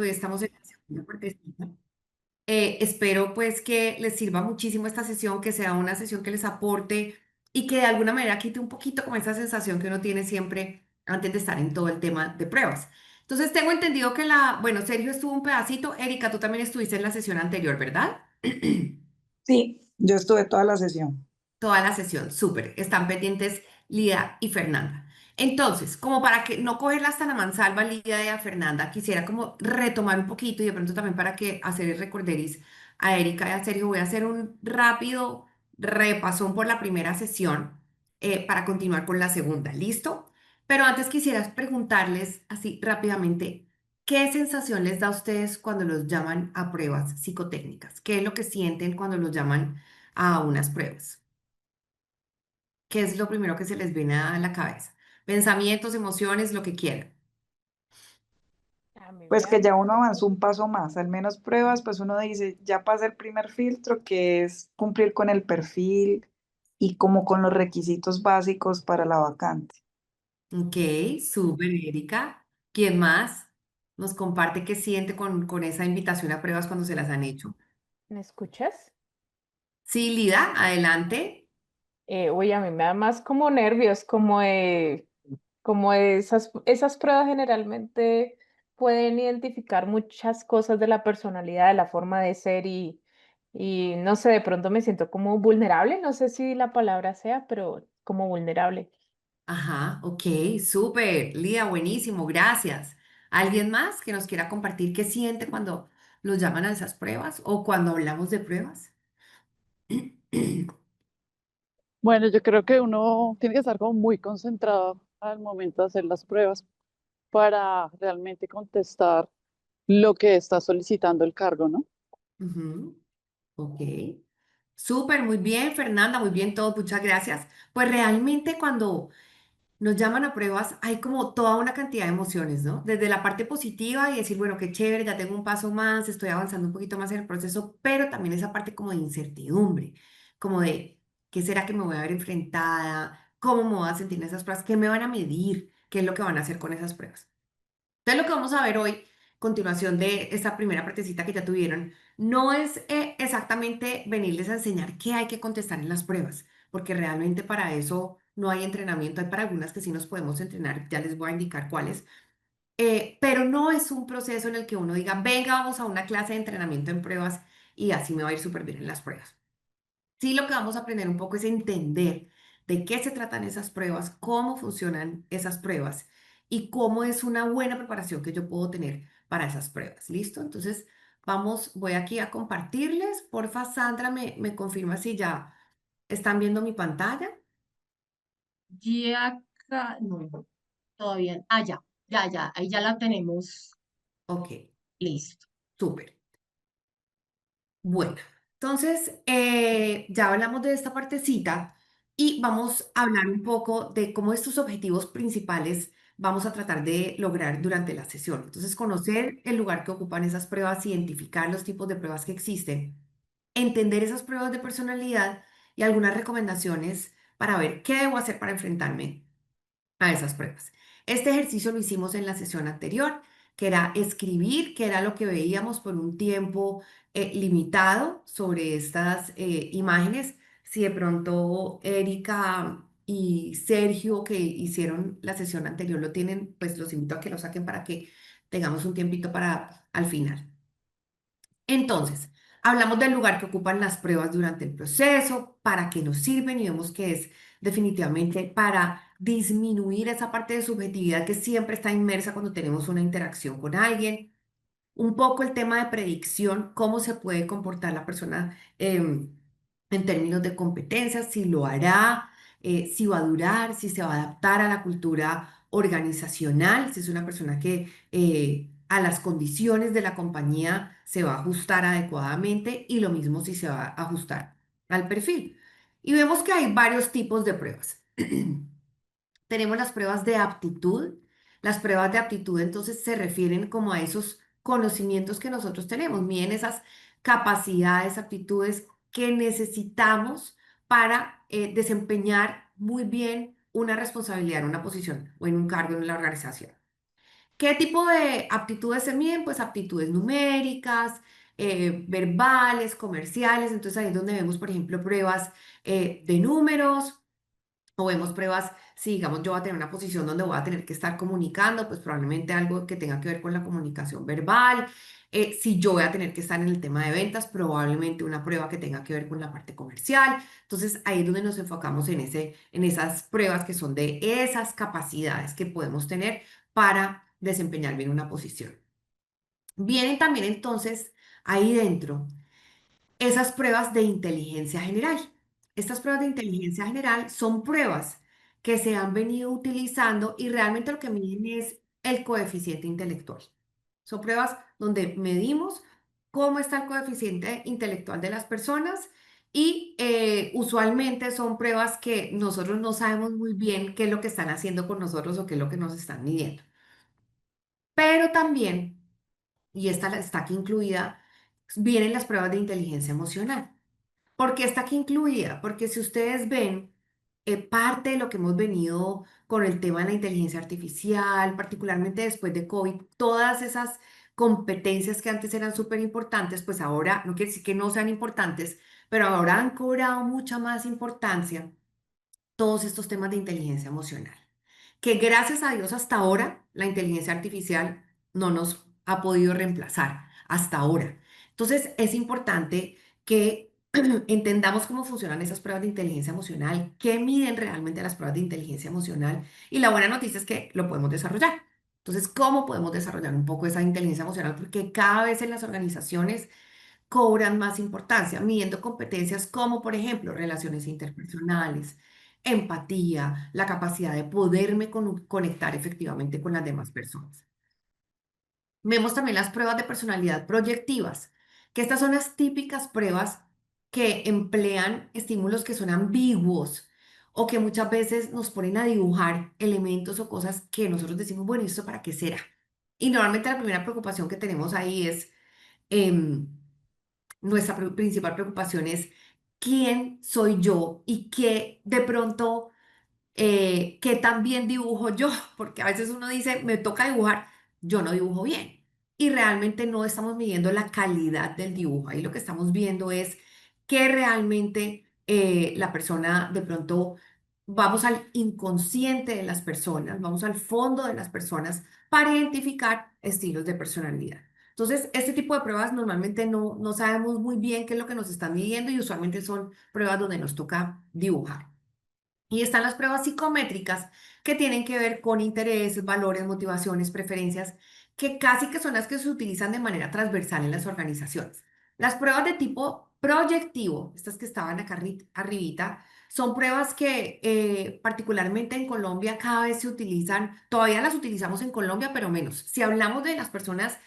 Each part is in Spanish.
Hoy estamos en la segunda partecita. Espero pues que les sirva muchísimo esta sesión, que sea una sesión que les aporte y que de alguna manera quite un poquito como esa sensación que uno tiene siempre antes de estar en todo el tema de pruebas. Entonces tengo entendido que bueno, Sergio estuvo un pedacito, Erika, tú también estuviste en la sesión anterior, ¿verdad? Sí, yo estuve toda la sesión. Toda la sesión, súper. Están pendientes Lía y Fernanda. Entonces, como para que no cogerlas tan a mansalva, Lía y a Fernanda, quisiera como retomar un poquito y de pronto también para que hacer el recorderis a Erika y a Sergio, voy a hacer un rápido repasón por la primera sesión para continuar con la segunda. ¿Listo? Pero antes quisiera preguntarles así rápidamente, ¿qué sensación les da a ustedes cuando los llaman a pruebas psicotécnicas? ¿Qué es lo que sienten cuando los llaman a unas pruebas? ¿Qué es lo primero que se les viene a la cabeza? Pensamientos, emociones, lo que quieran. A mí me Pues da que ya uno mucho. avanzó un paso más, al menos pruebas, pues uno dice, ya pasa el primer filtro, que es cumplir con el perfil y como con los requisitos básicos para la vacante. Ok, súper, Erika. ¿Quién más nos comparte qué siente con esa invitación a pruebas cuando se las han hecho? ¿Me escuchas? Sí, Lida, adelante. Uy, a mí me da más como nervios, como de esas pruebas generalmente pueden identificar muchas cosas de la personalidad, de la forma de ser y no sé, de pronto me siento como vulnerable, no sé si la palabra sea, pero como vulnerable. Ajá, ok, súper, Lida, buenísimo, gracias. ¿Alguien más que nos quiera compartir qué siente cuando los llaman a esas pruebas o cuando hablamos de pruebas? Bueno, yo creo que uno tiene que estar como muy concentrado al momento de hacer las pruebas para realmente contestar lo que está solicitando el cargo, ¿no? Ujú, ok. Súper, muy bien, Fernanda, muy bien todo, muchas gracias. Pues realmente cuando nos llaman a pruebas hay como toda una cantidad de emociones, ¿no? Desde la parte positiva y decir, bueno, qué chévere, ya tengo un paso más, estoy avanzando un poquito más en el proceso, pero también esa parte como de incertidumbre, como de, ¿qué será que me voy a ver enfrentada? ¿Cómo me voy a sentir en esas pruebas? ¿Qué me van a medir? ¿Qué es lo que van a hacer con esas pruebas? Entonces, lo que vamos a ver hoy, continuación de esta primera partecita que ya tuvieron, no es exactamente venirles a enseñar qué hay que contestar en las pruebas, porque realmente para eso no hay entrenamiento. Hay para algunas que sí nos podemos entrenar, ya les voy a indicar cuáles, pero no es un proceso en el que uno diga, venga, vamos a una clase de entrenamiento en pruebas y así me va a ir súper bien en las pruebas. Sí, lo que vamos a aprender un poco es entender de qué se tratan esas pruebas, cómo funcionan esas pruebas y cómo es una buena preparación que yo puedo tener para esas pruebas. ¿Listo? Entonces, voy aquí a compartirles. Porfa, Sandra, me confirma si ya están viendo mi pantalla. Y acá, no, todavía. Ah, ya, ahí ya la tenemos Ok, listo. súper. Bueno, entonces ya hablamos de esta partecita y vamos a hablar un poco de cómo estos objetivos principales vamos a tratar de lograr durante la sesión. Entonces, conocer el lugar que ocupan esas pruebas, identificar los tipos de pruebas que existen, entender esas pruebas de personalidad y algunas recomendaciones para ver qué debo hacer para enfrentarme a esas pruebas. Este ejercicio lo hicimos en la sesión anterior, que era escribir, que era lo que veíamos por un tiempo limitado sobre estas imágenes. Si de pronto Erika y Sergio, que hicieron la sesión anterior, lo tienen, pues los invito a que lo saquen para que tengamos un tiempito para al final. Entonces, hablamos del lugar que ocupan las pruebas durante el proceso, para qué nos sirven y vemos que es definitivamente para disminuir esa parte de subjetividad que siempre está inmersa cuando tenemos una interacción con alguien. Un poco el tema de predicción, cómo se puede comportar la persona en términos de competencias, si lo hará, si va a durar, si se va a adaptar a la cultura organizacional, si es una persona que a las condiciones de la compañía se va a ajustar adecuadamente y lo mismo si se va a ajustar al perfil. Y vemos que hay varios tipos de pruebas. Tenemos las pruebas de aptitud. Las pruebas de aptitud entonces se refieren como a esos conocimientos que nosotros tenemos, miden esas capacidades, aptitudes que necesitamos para desempeñar muy bien una responsabilidad en una posición o en un cargo en la organización. ¿Qué tipo de aptitudes se miden? Pues aptitudes numéricas, verbales, comerciales. Entonces ahí es donde vemos, por ejemplo, pruebas de números. O vemos pruebas, si digamos yo voy a tener una posición donde voy a tener que estar comunicando, pues probablemente algo que tenga que ver con la comunicación verbal. Si yo voy a tener que estar en el tema de ventas, probablemente una prueba que tenga que ver con la parte comercial. Entonces ahí es donde nos enfocamos en esas pruebas que son de esas capacidades que podemos tener para desempeñar bien una posición. Vienen también entonces ahí dentro esas pruebas de inteligencia general. Estas pruebas de inteligencia general son pruebas que se han venido utilizando y realmente lo que miden es el coeficiente intelectual. Son pruebas donde medimos cómo está el coeficiente intelectual de las personas y usualmente son pruebas que nosotros no sabemos muy bien qué es lo que están haciendo con nosotros o qué es lo que nos están midiendo. Pero también, y esta está aquí incluida, vienen las pruebas de inteligencia emocional. ¿Por qué está aquí incluida? Porque si ustedes ven, parte de lo que hemos venido con el tema de la inteligencia artificial, particularmente después de COVID, todas esas competencias que antes eran súper importantes, pues ahora, no quiere decir que no sean importantes, pero ahora han cobrado mucha más importancia todos estos temas de inteligencia emocional, que gracias a Dios hasta ahora la inteligencia artificial no nos ha podido reemplazar, hasta ahora. Entonces es importante que entendamos cómo funcionan esas pruebas de inteligencia emocional, qué miden realmente las pruebas de inteligencia emocional y la buena noticia es que lo podemos desarrollar. Entonces, ¿cómo podemos desarrollar un poco esa inteligencia emocional? Porque cada vez en las organizaciones cobran más importancia, midiendo competencias como, por ejemplo, relaciones interpersonales, empatía, la capacidad de poderme conectar efectivamente con las demás personas. Vemos también las pruebas de personalidad proyectivas, que estas son las típicas pruebas que emplean estímulos que son ambiguos o que muchas veces nos ponen a dibujar elementos o cosas que nosotros decimos, bueno, ¿y esto para qué será? Y normalmente la primera preocupación que tenemos ahí es, em, nuestra principal preocupación es quién soy yo y qué de pronto que también dibujo yo, porque a veces uno dice, me toca dibujar, yo no dibujo bien. Y realmente no estamos midiendo la calidad del dibujo. Ahí lo que estamos viendo es que realmente la persona de pronto, vamos al inconsciente de las personas, vamos al fondo de las personas para identificar estilos de personalidad. Entonces, este tipo de pruebas normalmente no sabemos muy bien qué es lo que nos están midiendo y usualmente son pruebas donde nos toca dibujar. Y están las pruebas psicométricas que tienen que ver con intereses, valores, motivaciones, preferencias, que casi que son las que se utilizan de manera transversal en las organizaciones. Las pruebas de tipo proyectivo, estas que estaban acá arribita, son pruebas que particularmente en Colombia cada vez se utilizan, todavía las utilizamos en Colombia, pero menos. Si hablamos de las personas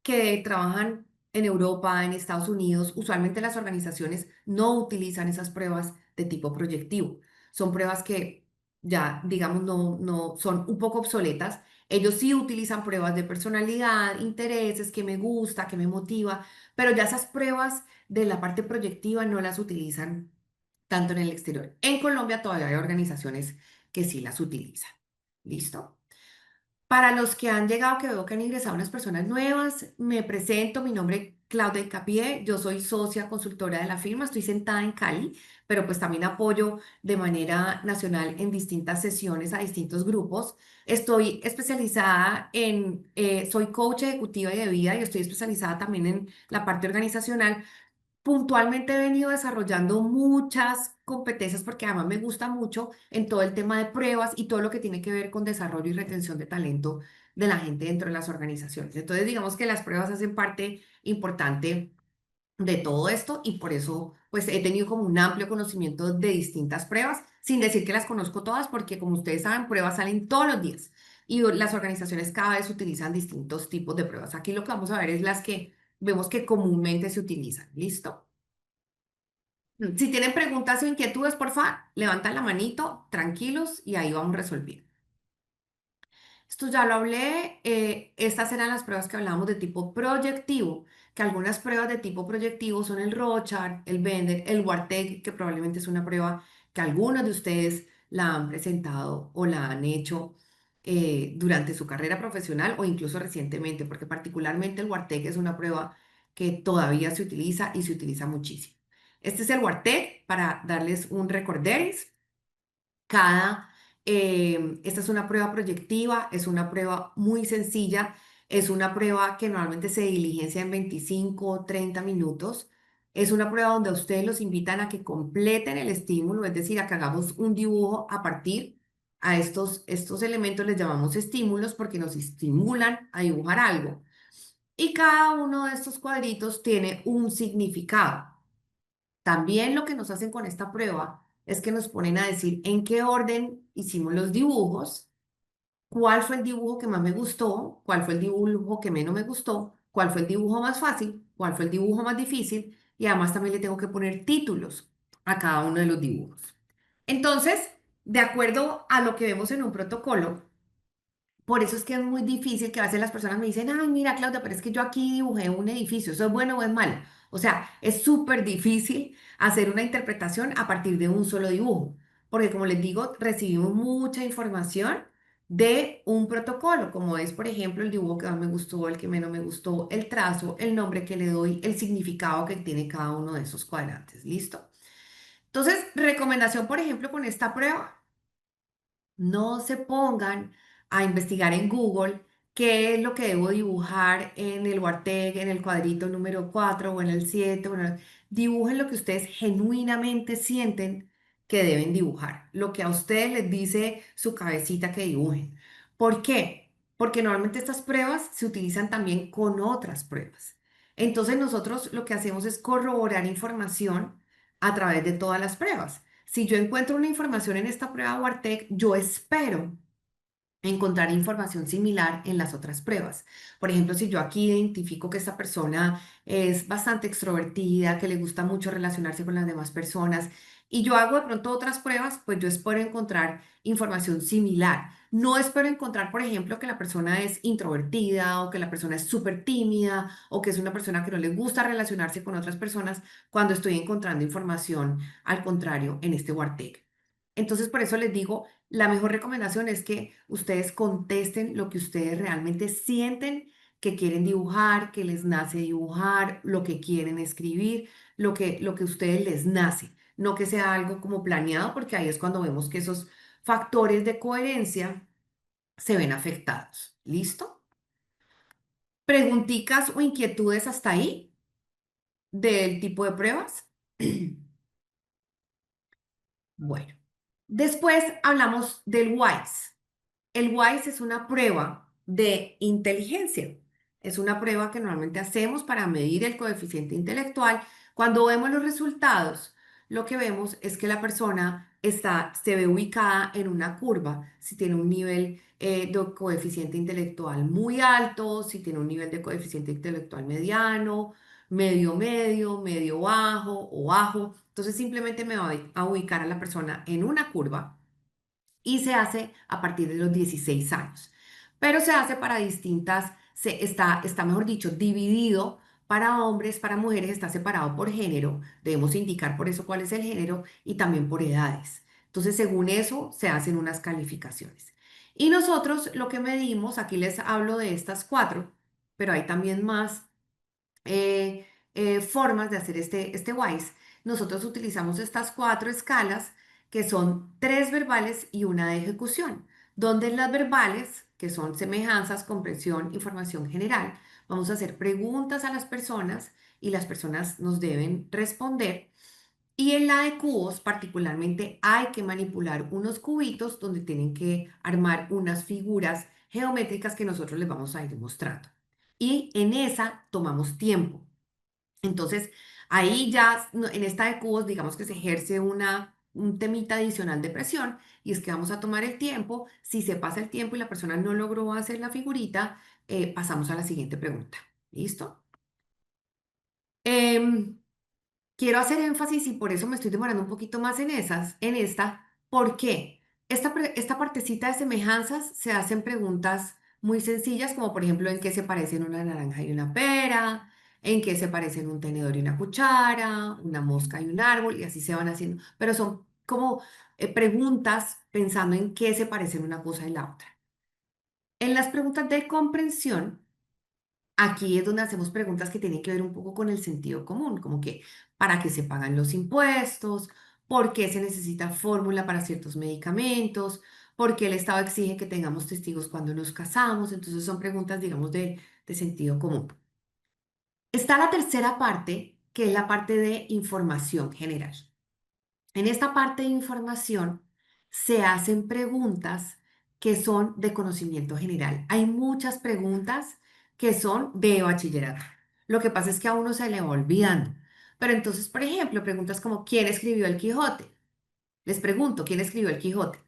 que trabajan en Europa, en Estados Unidos, usualmente las organizaciones no utilizan esas pruebas de tipo proyectivo. Son pruebas que ya, digamos, no son un poco obsoletas. Ellos sí utilizan pruebas de personalidad, intereses, que me gusta, que me motiva, pero ya esas pruebas de la parte proyectiva no las utilizan tanto en el exterior. En Colombia todavía hay organizaciones que sí las utilizan. ¿Listo? Para los que han llegado, que veo que han ingresado unas personas nuevas, me presento, mi nombre es Claudia Incapié, yo soy socia consultora de la firma, estoy sentada en Cali, pero pues también apoyo de manera nacional en distintas sesiones a distintos grupos. Estoy especializada soy coach ejecutiva y de vida y estoy especializada también en la parte organizacional. Puntualmente he venido desarrollando muchas competencias porque además me gusta mucho en todo el tema de pruebas y todo lo que tiene que ver con desarrollo y retención de talento de la gente dentro de las organizaciones. Entonces, digamos que las pruebas hacen parte importante de todo esto y por eso pues he tenido como un amplio conocimiento de distintas pruebas, sin decir que las conozco todas, porque como ustedes saben, pruebas salen todos los días y las organizaciones cada vez utilizan distintos tipos de pruebas. Aquí lo que vamos a ver es las que vemos que comúnmente se utilizan. ¿Listo? Si tienen preguntas o inquietudes, porfa, levantan la manito, tranquilos, y ahí vamos resolviendo. Esto ya lo hablé, estas eran las pruebas que hablábamos de tipo proyectivo, que algunas pruebas de tipo proyectivo son el Rorschach, el Bender, el Warteg, que probablemente es una prueba que algunos de ustedes la han presentado o la han hecho. durante su carrera profesional o incluso recientemente, porque particularmente el WARTEC es una prueba que todavía se utiliza y se utiliza muchísimo. Este es el WARTEC para darles un recorderis. Esta es una prueba proyectiva, es una prueba muy sencilla, es una prueba que normalmente se diligencia en 25 o 30 minutos. Es una prueba donde a ustedes los invitan a que completen el estímulo, es decir, a que hagamos un dibujo a partir a estos elementos les llamamos estímulos porque nos estimulan a dibujar algo. Y cada uno de estos cuadritos tiene un significado. También lo que nos hacen con esta prueba es que nos ponen a decir en qué orden hicimos los dibujos, cuál fue el dibujo que más me gustó, cuál fue el dibujo que menos me gustó, cuál fue el dibujo más fácil, cuál fue el dibujo más difícil y además también le tengo que poner títulos a cada uno de los dibujos. Entonces, de acuerdo a lo que vemos en un protocolo, por eso es que es muy difícil que a veces las personas me dicen, ay, mira, Claudia, pero es que yo aquí dibujé un edificio, ¿eso es bueno o es malo? O sea, es súper difícil hacer una interpretación a partir de un solo dibujo, porque como les digo, recibimos mucha información de un protocolo, como es, por ejemplo, el dibujo que más me gustó, el que menos me gustó, el trazo, el nombre que le doy, el significado que tiene cada uno de esos cuadrantes. ¿Listo? Entonces, recomendación, por ejemplo, con esta prueba. No se pongan a investigar en Google qué es lo que debo dibujar en el Warteg, en el cuadrito número 4 o en el 7. Dibujen lo que ustedes genuinamente sienten que deben dibujar, lo que a ustedes les dice su cabecita que dibujen. ¿Por qué? Porque normalmente estas pruebas se utilizan también con otras pruebas. Entonces nosotros lo que hacemos es corroborar información a través de todas las pruebas. Si yo encuentro una información en esta prueba Wartec, yo espero encontrar información similar en las otras pruebas. Por ejemplo, si yo aquí identifico que esta persona es bastante extrovertida, que le gusta mucho relacionarse con las demás personas, y yo hago de pronto otras pruebas, pues yo espero encontrar información similar. No espero encontrar, por ejemplo, que la persona es introvertida o que la persona es súper tímida o que es una persona que no le gusta relacionarse con otras personas cuando estoy encontrando información al contrario en este Wartec. Entonces, por eso les digo, la mejor recomendación es que ustedes contesten lo que ustedes realmente sienten que quieren dibujar, que les nace dibujar, lo que quieren escribir, lo que a ustedes les nace. No que sea algo como planeado, porque ahí es cuando vemos que esos factores de coherencia se ven afectados. ¿Listo? ¿Pregunticas o inquietudes hasta ahí del tipo de pruebas? Bueno, después hablamos del WISE. El WISE es una prueba de inteligencia. Es una prueba que normalmente hacemos para medir el coeficiente intelectual. Cuando vemos los resultados, lo que vemos es que la persona se ve ubicada en una curva. Si tiene un nivel de coeficiente intelectual muy alto, si tiene un nivel de coeficiente intelectual mediano, medio bajo o bajo. Entonces simplemente me va a ubicar a la persona en una curva y se hace a partir de los 16 años. Pero se hace para distintas, está mejor dicho, dividido para hombres, para mujeres, está separado por género. Debemos indicar por eso cuál es el género y también por edades. Entonces, según eso, se hacen unas calificaciones. Y nosotros lo que medimos, aquí les hablo de estas cuatro, pero hay también más formas de hacer este WISE. Nosotros utilizamos estas cuatro escalas que son tres verbales y una de ejecución, donde en las verbales, que son semejanzas, comprensión, información general, vamos a hacer preguntas a las personas y las personas nos deben responder. Y en la de cubos, particularmente, hay que manipular unos cubitos donde tienen que armar unas figuras geométricas que nosotros les vamos a ir mostrando. Y en esa tomamos tiempo. Entonces, ahí ya en esta de cubos, digamos que se ejerce un temita adicional de presión y es que vamos a tomar el tiempo. Si se pasa el tiempo y la persona no logró hacer la figurita, pasamos a la siguiente pregunta. ¿Listo? Em, Quiero hacer énfasis y por eso me estoy demorando un poquito más en esta. ¿Por qué? Esta partecita de semejanzas se hacen preguntas muy sencillas, como por ejemplo, ¿en qué se parecen una naranja y una pera? ¿En qué se parecen un tenedor y una cuchara? ¿Una mosca y un árbol? Y así se van haciendo. Pero son como preguntas pensando en qué se parecen una cosa y la otra. En las preguntas de comprensión, aquí es donde hacemos preguntas que tienen que ver un poco con el sentido común, como que ¿para qué se pagan los impuestos? ¿Por qué se necesita fórmula para ciertos medicamentos? ¿Por qué el Estado exige que tengamos testigos cuando nos casamos? Entonces son preguntas, digamos, de sentido común. Está la tercera parte, que es la parte de información general. En esta parte de información se hacen preguntas que son de conocimiento general. Hay muchas preguntas que son de bachillerato. Lo que pasa es que a uno se le va olvidando. Pero entonces, por ejemplo, preguntas como ¿quién escribió el Quijote? Les pregunto, ¿quién escribió el Quijote?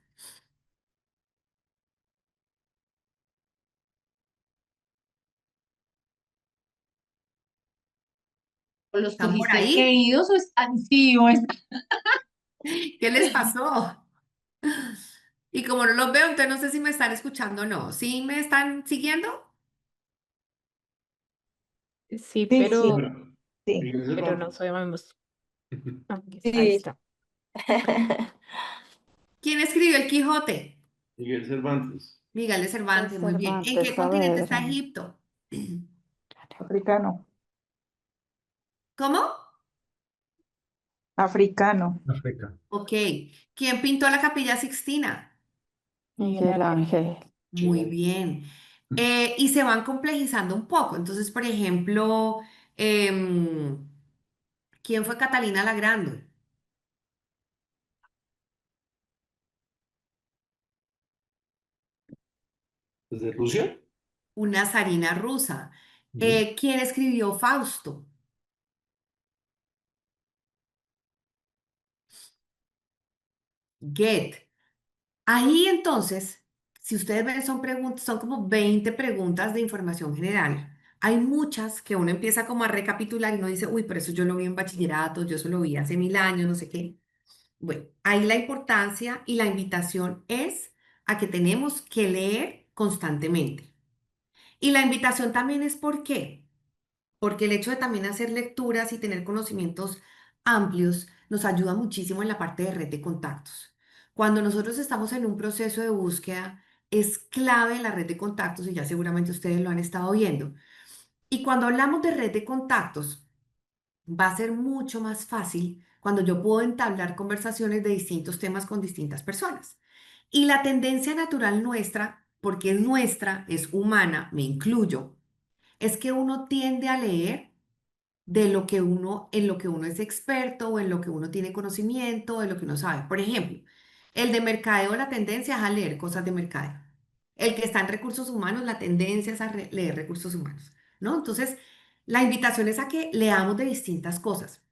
¿O los ¿Están por cogiste ahí? leídos o están, sí, o están? ¿Qué les pasó? Y como no los veo, entonces no sé si me están escuchando o no. ¿Sí me están siguiendo? Sí, Sí, sí, sí, Miguel pero no Cervantes. sabemos. Ahí sí. está. ¿Quién escribió el Quijote? Miguel Cervantes. Miguel de De Cervantes, muy bien. ¿En qué Cervantes continente está Saavedra. Egipto? Africano, ¿Cómo? africano, África. Ok. ¿Quién pintó la Capilla Sixtina? Miguel Miguel Ángel. Ángel. Muy bien. Y se van complejizando un poco. Entonces, por ejemplo, em, ¿quién fue Catalina la Grande? ¿Desde Rusia? Una zarina rusa. Ujú. ¿Quién escribió Fausto? Goethe. Ahí entonces, si ustedes ven, son preguntas, son como 20 preguntas de información general. Hay muchas que uno empieza como a recapitular y uno dice, uy, pero eso yo lo vi en bachillerato, yo eso lo vi hace 1000 años, no sé qué. Bueno, ahí la importancia y la invitación es a que tenemos que leer constantemente. Y la invitación también es ¿por qué? Porque el hecho de también hacer lecturas y tener conocimientos amplios nos ayuda muchísimo en la parte de red de contactos. Cuando nosotros estamos en un proceso de búsqueda, es clave la red de contactos y ya seguramente ustedes lo han estado viendo. Y cuando hablamos de red de contactos, va a ser mucho más fácil cuando yo puedo entablar conversaciones de distintos temas con distintas personas. Y la tendencia natural nuestra, porque es nuestra, es humana, me incluyo, es que uno tiende a leer de lo que uno, en lo que uno es experto o en lo que uno tiene conocimiento, de lo que uno sabe. Por ejemplo, el de mercadeo, la tendencia es a leer cosas de mercadeo. El que está en recursos humanos, la tendencia es a leer recursos humanos, ¿no? Entonces, la invitación es a que leamos de distintas cosas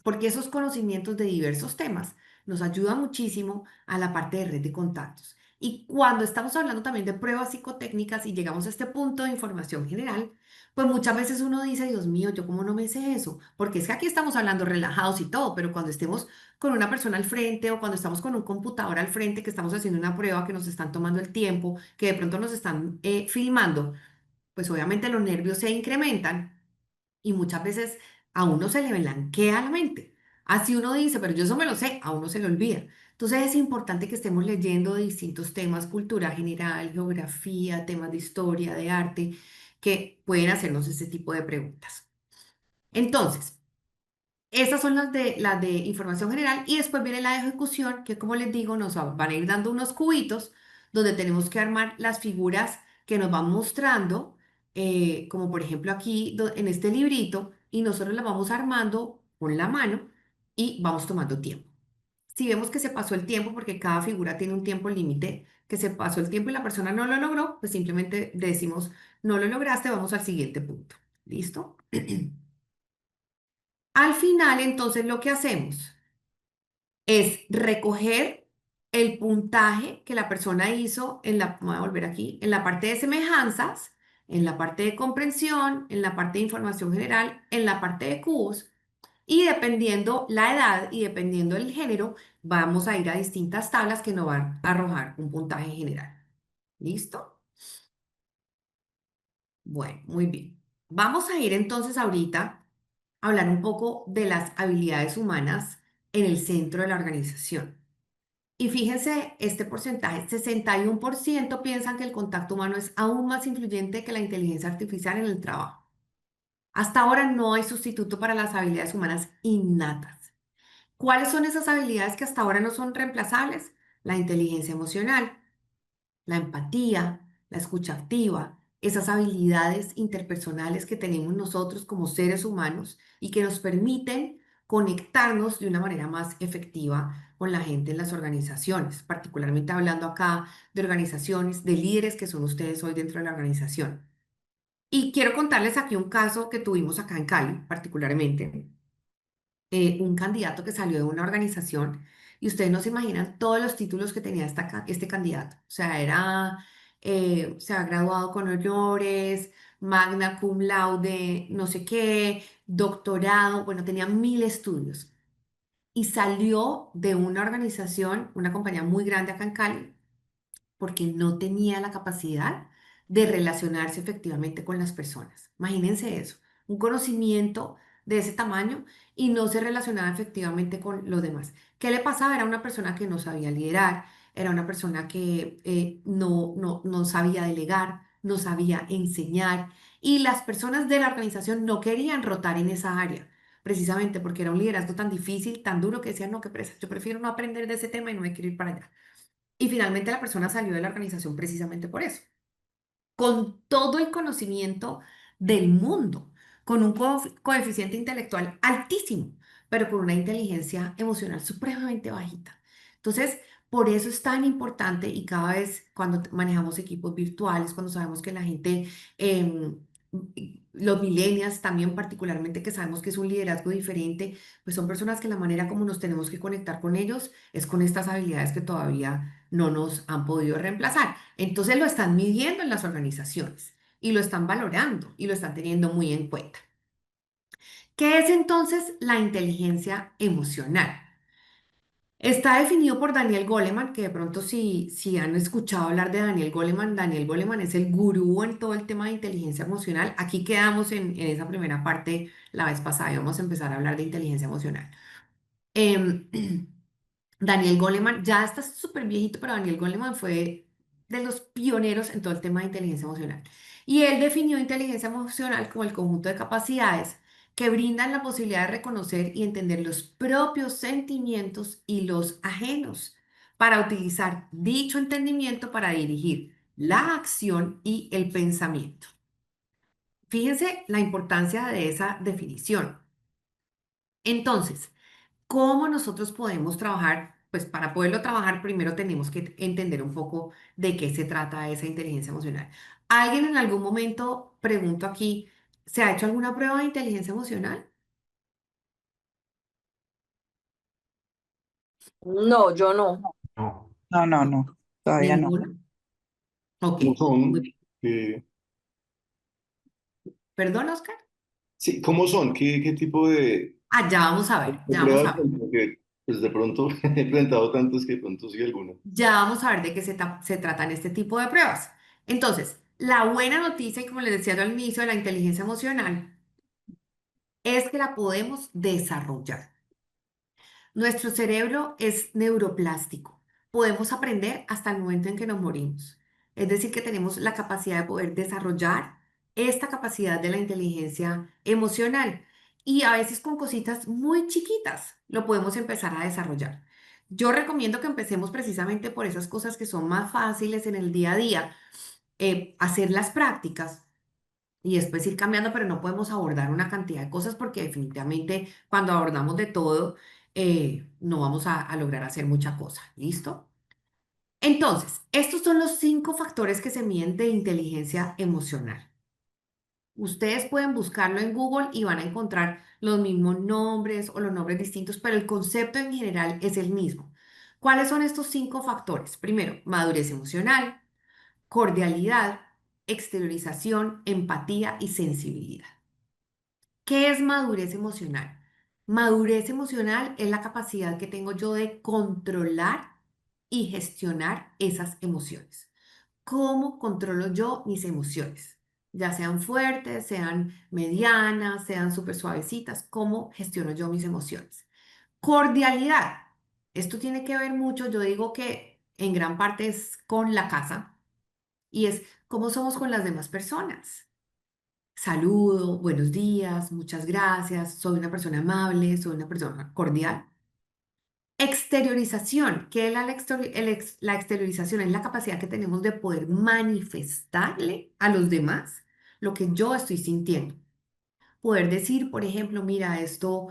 porque esos conocimientos de diversos temas nos ayudan muchísimo a la parte de red de contactos. Y cuando estamos hablando también de pruebas psicotécnicas y llegamos a este punto de información general, pues muchas veces uno dice, Dios mío, ¿yo cómo no me sé eso? Porque es que aquí estamos hablando relajados y todo, pero cuando estemos con una persona al frente o cuando estamos con un computador al frente, que estamos haciendo una prueba, que nos están tomando el tiempo, que de pronto nos están filmando, pues obviamente los nervios se incrementan y muchas veces a uno se le blanquea la mente. Así uno dice, pero yo eso me lo sé, a uno se le olvida. Entonces es importante que estemos leyendo de distintos temas, cultura general, geografía, temas de historia, de arte, que pueden hacernos ese tipo de preguntas. Entonces, esas son las de información general y después viene la de ejecución, que como les digo, nos van a ir dando unos cubitos donde tenemos que armar las figuras que nos van mostrando, como por ejemplo aquí en este librito, y nosotros las vamos armando con la mano y vamos tomando tiempo. Si vemos que se pasó el tiempo, porque cada figura tiene un tiempo límite, que se pasó el tiempo y la persona no lo logró, pues simplemente decimos, no lo lograste, vamos al siguiente punto. ¿Listo? Al final, entonces, lo que hacemos es recoger el puntaje que la persona hizo voy a volver aquí, en la parte de semejanzas, en la parte de comprensión, en la parte de información general, en la parte de cubos, y dependiendo la edad y dependiendo el género, vamos a ir a distintas tablas que nos van a arrojar un puntaje general. ¿Listo? Bueno, muy bien. Vamos a ir entonces ahorita a hablar un poco de las habilidades humanas en el centro de la organización. Y fíjense este porcentaje, 61% piensan que el contacto humano es aún más influyente que la inteligencia artificial en el trabajo. Hasta ahora no hay sustituto para las habilidades humanas innatas. ¿Cuáles son esas habilidades que hasta ahora no son reemplazables? La inteligencia emocional, la empatía, la escucha activa, esas habilidades interpersonales que tenemos nosotros como seres humanos y que nos permiten conectarnos de una manera más efectiva con la gente en las organizaciones, particularmente hablando acá de organizaciones, de líderes que son ustedes hoy dentro de la organización. Y quiero contarles aquí un caso que tuvimos acá en Cali, particularmente un candidato que salió de una organización y ustedes no se imaginan todos los títulos que tenía este candidato. O sea, se ha graduado con honores, magna cum laude, no sé qué, doctorado, bueno, tenía 1000 estudios. Y salió de una organización, una compañía muy grande acá en Cali, porque no tenía la capacidad de relacionarse efectivamente con las personas. Imagínense eso, un conocimiento de ese tamaño y no se relacionaba efectivamente con los demás. ¿Qué le pasaba? Era una persona que no sabía liderar, era una persona que no sabía delegar, no sabía enseñar y las personas de la organización no querían rotar en esa área. Precisamente porque era un liderazgo tan difícil, tan duro, que decían, no, qué presa, yo prefiero no aprender de ese tema y no me quiero ir para allá. Y finalmente la persona salió de la organización precisamente por eso, con todo el conocimiento del mundo, con un coeficiente intelectual altísimo, pero con una inteligencia emocional supremamente bajita. Entonces, por eso es tan importante y cada vez cuando manejamos equipos virtuales, cuando sabemos que la gente, los millennials también particularmente, que sabemos que es un liderazgo diferente, pues son personas que la manera como nos tenemos que conectar con ellos es con estas habilidades que todavía no nos han podido reemplazar. Entonces lo están midiendo en las organizaciones y lo están valorando y lo están teniendo muy en cuenta. ¿Qué es entonces la inteligencia emocional? Está definido por Daniel Goleman, que de pronto si han escuchado hablar de Daniel Goleman es el gurú en todo el tema de inteligencia emocional. Aquí quedamos en esa primera parte la vez pasada y vamos a empezar a hablar de inteligencia emocional. Em, Daniel Goleman, ya está súper viejito, pero Daniel Goleman fue de los pioneros en todo el tema de inteligencia emocional. Y él definió inteligencia emocional como el conjunto de capacidades que brindan la posibilidad de reconocer y entender los propios sentimientos y los ajenos para utilizar dicho entendimiento para dirigir la acción y el pensamiento. Fíjense la importancia de esa definición. Entonces, ¿cómo nosotros podemos trabajar? Pues para poderlo trabajar, primero tenemos que entender un poco de qué se trata esa inteligencia emocional. ¿Alguien en algún momento, pregunto aquí, se ha hecho alguna prueba de inteligencia emocional? No, yo no. No. No, no, no, todavía no. ¿Ninguna? Ok, ¿Cómo muy son? bien. ¿Perdón, Oscar? Sí, ¿cómo son? ¿Qué tipo Ah, ya vamos a ver, de ya vamos pruebas a ver. son? Porque pues de pronto he presentado tantas que de pronto sí alguna. Ya vamos a ver de qué se tratan este tipo de pruebas. Entonces, la buena noticia, y como les decía yo al inicio de la inteligencia emocional, es que la podemos desarrollar. Nuestro cerebro es neuroplástico. Podemos aprender hasta el momento en que nos morimos. Es decir, que tenemos la capacidad de poder desarrollar esta capacidad de la inteligencia emocional. Y a veces con cositas muy chiquitas lo podemos empezar a desarrollar. Yo recomiendo que empecemos precisamente por esas cosas que son más fáciles en el día a día, hacer las prácticas y después ir cambiando, pero no podemos abordar una cantidad de cosas porque definitivamente cuando abordamos de todo, no vamos a lograr hacer mucha cosa. ¿Listo? Entonces, estos son los 5 factores que se miden de inteligencia emocional. Ustedes pueden buscarlo en Google y van a encontrar los mismos nombres o los nombres distintos, pero el concepto en general es el mismo. ¿Cuáles son estos 5 factores? Primero, madurez emocional, cordialidad, exteriorización, empatía y sensibilidad. ¿Qué es madurez emocional? Madurez emocional es la capacidad que tengo yo de controlar y gestionar esas emociones. ¿Cómo controlo yo mis emociones? Ya sean fuertes, sean medianas, sean súper suavecitas. ¿Cómo gestiono yo mis emociones? Cordialidad Esto tiene que ver mucho, yo digo que en gran parte es con la casa y es cómo somos con las demás personas. Saludo, buenos días, muchas gracias, soy una persona amable, soy una persona cordial. Exteriorización, ¿qué es la exteriorización? Es la capacidad que tenemos de poder manifestarle a los demás lo que yo estoy sintiendo. Poder decir, por ejemplo, mira, esto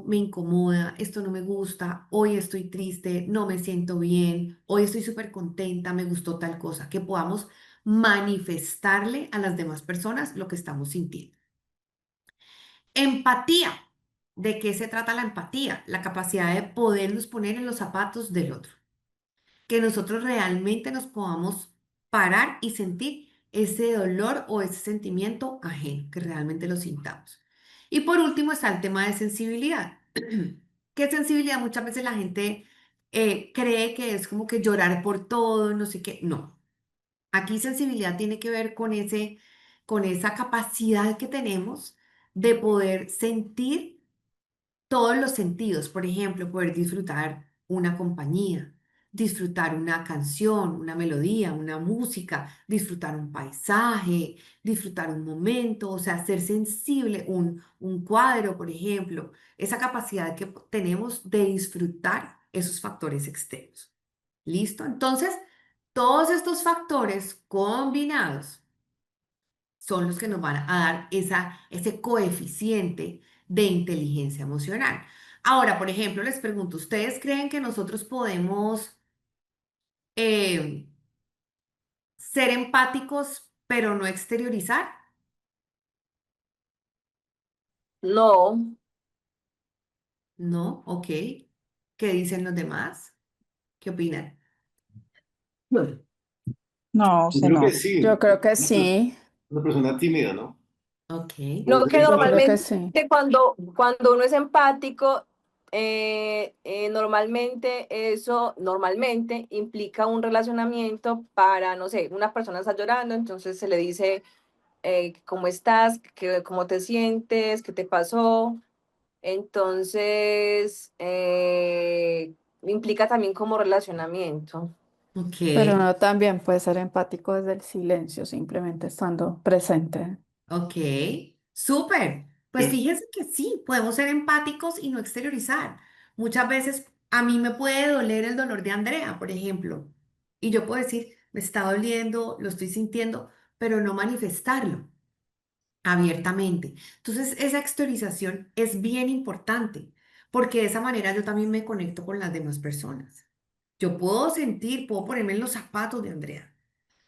me incomoda, esto no me gusta, hoy estoy triste, no me siento bien, hoy estoy súper contenta, me gustó tal cosa, que podamos manifestarle a las demás personas lo que estamos sintiendo. Empatía. ¿De qué se trata la empatía? La capacidad de podernos poner en los zapatos del otro. Que nosotros realmente nos podamos parar y sentir ese dolor o ese sentimiento ajeno, que realmente lo sintamos. Y por último está el tema de sensibilidad. ¿Qué sensibilidad? Muchas veces la gente cree que es como que llorar por todo, no sé qué. No. Aquí sensibilidad tiene que ver con esa capacidad que tenemos de poder sentir todos los sentidos, por ejemplo, poder disfrutar una compañía, disfrutar una canción, una melodía, una música, disfrutar un paisaje, disfrutar un momento, o sea, ser sensible, un cuadro, por ejemplo, esa capacidad que tenemos de disfrutar esos factores externos. ¿Listo? Entonces, todos estos factores combinados son los que nos van a dar ese coeficiente de inteligencia emocional. Ahora, por ejemplo, les pregunto, ¿ustedes creen que nosotros podemos eh, ser empáticos pero no exteriorizar? No, No, ok. ¿Qué dicen los demás? ¿Qué opinan? Bueno, No, yo se creo que no. Yo sí. creo que sí, Una persona tímida, ¿no? Ok, Puede no ser que yo creo que empático. normalmente sí. cuando uno es empático, normalmente eso normalmente implica un relacionamiento para, no sé, una persona está llorando, entonces se le dice, ¿cómo estás? ¿Cómo te sientes? ¿Qué te pasó? Entonces, implica también como relacionamiento. ok. Pero uno también puede ser empático desde el silencio, simplemente estando presente. Ok, súper. Pues Sí. fíjense que sí, podemos ser empáticos y no exteriorizar. Muchas veces a mí me puede doler el dolor de Andrea, por ejemplo, y yo puedo decir, me está doliendo, lo estoy sintiendo, pero no manifestarlo abiertamente. Entonces, esa exteriorización es bien importante, porque de esa manera yo también me conecto con las demás personas. Yo puedo sentir, puedo ponerme en los zapatos de Andrea.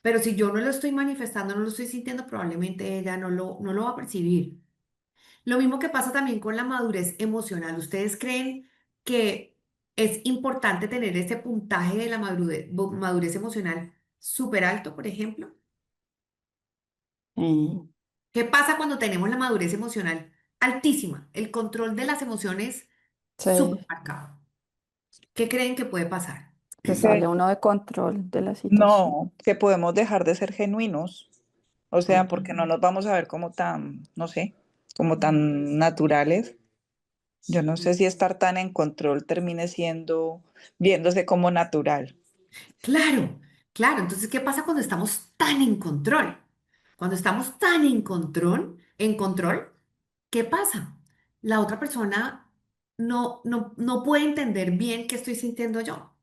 Pero si yo no lo estoy manifestando, no lo estoy sintiendo, probablemente ella no lo va a percibir. Lo mismo que pasa también con la madurez emocional. ¿Ustedes creen que es importante tener ese puntaje de la madurez emocional súper alto, por ejemplo? Y ¿Qué pasa cuando tenemos la madurez emocional altísima? El control de las emociones súper sí, marcado. ¿Qué creen que puede pasar? se Que sale uno de control de la situación. no, que podemos dejar de ser genuinos. O sea, Ok. porque no nos vamos a ver como tan, no sé, como tan naturales. Yo no sé si estar tan en control termine siendo, viéndose como natural. Claro, claro. Entonces, ¿qué pasa cuando estamos tan en control? Cuando estamos tan en control, ¿qué pasa? La otra persona no puede entender bien qué estoy sintiendo yo.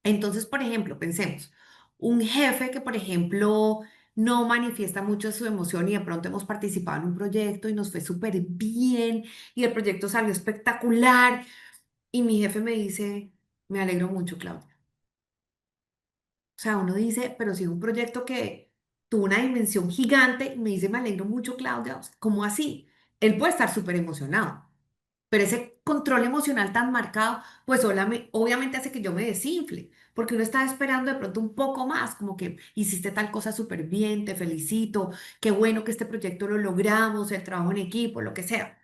Entonces, por ejemplo, pensemos, un jefe que, por ejemplo, no manifiesta mucho su emoción y de pronto hemos participado en un proyecto y nos fue súper bien y el proyecto salió espectacular y mi jefe me dice, me alegro mucho, Claudia. O sea, uno dice, pero si es un proyecto que tuvo una dimensión gigante, y me dice, me alegro mucho, Claudia, o sea, ¿cómo así? Él puede estar súper emocionado, pero ese control emocional tan marcado, pues obviamente hace que yo me desinfle, porque uno está esperando de pronto un poco más, como que hiciste tal cosa súper bien, te felicito, qué bueno que este proyecto lo logramos, el trabajo en equipo, lo que sea.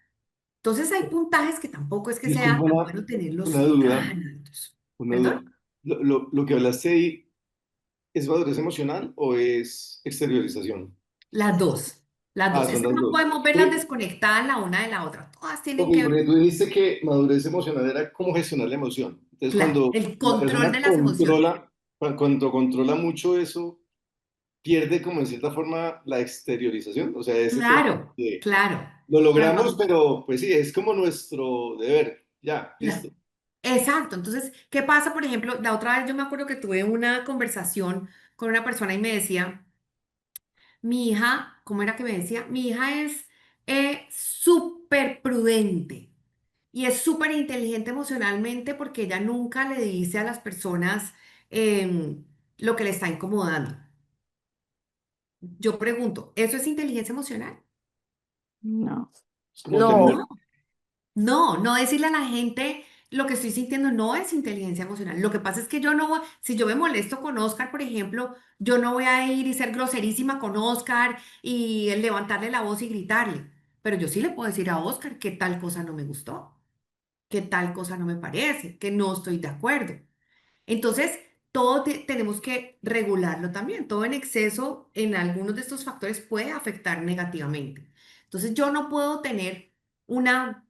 Entonces hay puntajes que tampoco es que sea Disculpa, tan una, bueno una tenerlos duda, tan altos. una duda. ¿Perdón? Lo que hablaste ahí, ¿es madurez emocional o es exteriorización? Las dos, las Ah, dos. son Es que las no dos. podemos verlas desconectadas la una de la otra. Todas Ok, tienen que ver. porque tú dijiste que madurez emocional era cómo gestionar la emoción. Entonces, Claro, cuando el la control persona de las emociones. cuando controla mucho eso, pierde como en cierta forma la exteriorización, o sea, ese tema Claro, de claro. lo Pero logramos, cuando, pero pues sí, es como nuestro deber, ya, listo. claro. Exacto. Entonces, ¿qué pasa? Por ejemplo, la otra vez yo me acuerdo que tuve una conversación con una persona y me decía, mi hija, ¿cómo era que me decía? Mi hija es súper prudente y es súper inteligente emocionalmente porque ella nunca le dice a las personas lo que le está incomodando. Yo pregunto, ¿eso es inteligencia emocional? No. Es como temor. No. No decirle a la gente lo que estoy sintiendo no es inteligencia emocional. Lo que pasa es que yo no, si yo me molesto con Oscar, por ejemplo, yo no voy a ir y ser groserísima con Oscar y levantarle la voz y gritarle. Pero yo sí le puedo decir a Oscar que tal cosa no me gustó, que tal cosa no me parece, que no estoy de acuerdo. Entonces, todo tenemos que regularlo también. Todo en exceso en algunos de estos factores puede afectar negativamente. Entonces, yo no puedo tener una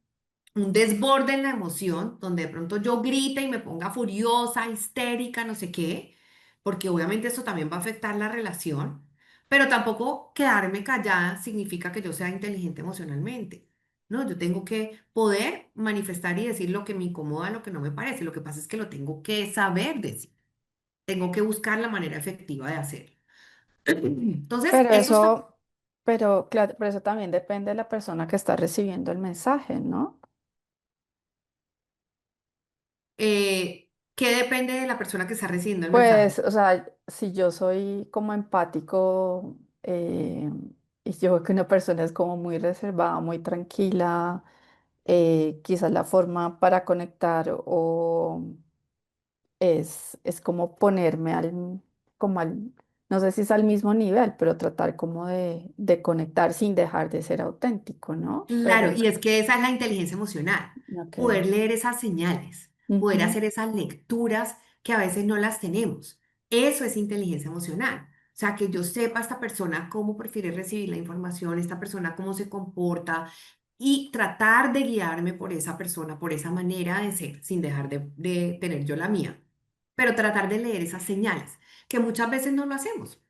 un desborde en la emoción, donde de pronto yo grite y me ponga furiosa, histérica, no sé qué, porque obviamente eso también va a afectar la relación, pero tampoco quedarme callada significa que yo sea inteligente emocionalmente. No, yo tengo que poder manifestar y decir lo que me incomoda, lo que no me parece. Lo que pasa es que lo tengo que saber decir. Tengo que buscar la manera efectiva de hacerlo. Entonces, Pero eso está, eso, pero claro, pero eso también depende de la persona que está recibiendo el mensaje, ¿no? ¿qué depende de la persona que está recibiendo el mensaje? Pues, o sea, si yo soy como empático y yo veo que una persona es como muy reservada, muy tranquila, quizás la forma para conectar o es como ponerme como al, no sé si es al mismo nivel, pero tratar como de conectar sin dejar de ser auténtico, ¿no? Claro, Pero, y es que esa es la inteligencia emocional, ok. poder leer esas señales, poder Ujú, hacer esas lecturas que a veces no las tenemos. Eso es inteligencia emocional. O sea, que yo sepa esta persona cómo prefiere recibir la información, esta persona cómo se comporta y tratar de guiarme por esa persona, por esa manera de ser, sin dejar de tener yo la mía, pero tratar de leer esas señales, que muchas veces no lo hacemos.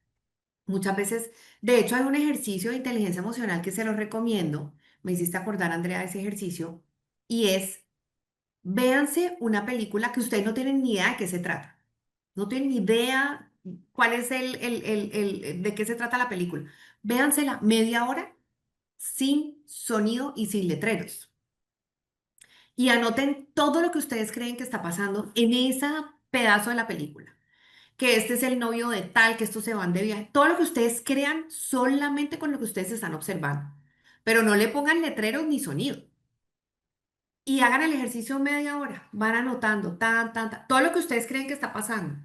Muchas veces, de hecho, hay un ejercicio de inteligencia emocional que se lo recomiendo. Me hiciste acordar, Andrea, de ese ejercicio. Y es, véanse una película que ustedes no tienen ni idea de qué se trata. No tienen ni idea cuál es de qué se trata la película. Véansela media hora sin sonido y sin letreros. Y anoten todo lo que ustedes creen que está pasando en ese pedazo de la película, que este es el novio de tal, que estos se van de viaje, todo lo que ustedes crean solamente con lo que ustedes están observando, pero no le pongan letreros ni sonido. Y hagan el ejercicio media hora, van anotando, todo lo que ustedes creen que está pasando.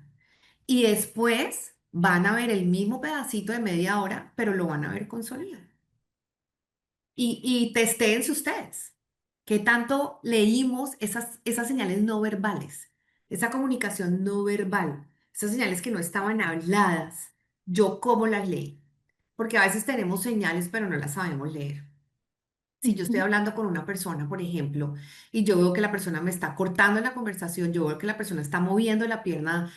Y después van a ver el mismo pedacito de media hora, pero lo van a ver con sonido. Y testéense ustedes. ¿Qué tanto leímos esas señales no verbales? Esa comunicación no verbal, esas señales que no estaban habladas. ¿Yo cómo las leí? Porque a veces tenemos señales, pero no las sabemos leer. Si yo estoy ujú. hablando con una persona, por ejemplo, y yo veo que la persona me está cortando en la conversación, yo veo que la persona está moviendo la pierna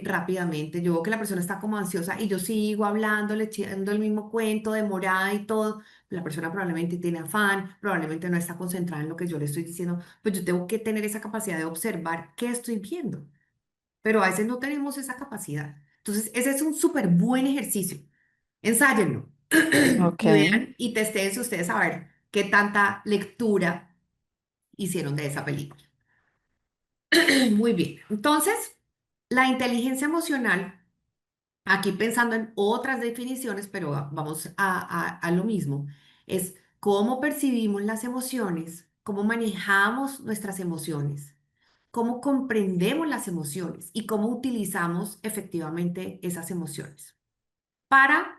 rápidamente, yo veo que la persona está como ansiosa y yo sigo hablando, le echando el mismo cuento, demorada y todo, la persona probablemente tiene afán, probablemente no está concentrada en lo que yo le estoy diciendo, pues yo tengo que tener esa capacidad de observar qué estoy viendo, pero a veces no tenemos esa capacidad. Entonces, ese es un súper buen ejercicio. Ensáyenlo Ok. y vean y testeen ustedes a ver qué tanta lectura hicieron de esa película. Muy bien. Entonces, la inteligencia emocional, aquí pensando en otras definiciones, pero vamos a lo mismo, es cómo percibimos las emociones, cómo manejamos nuestras emociones, cómo comprendemos las emociones y cómo utilizamos efectivamente esas emociones para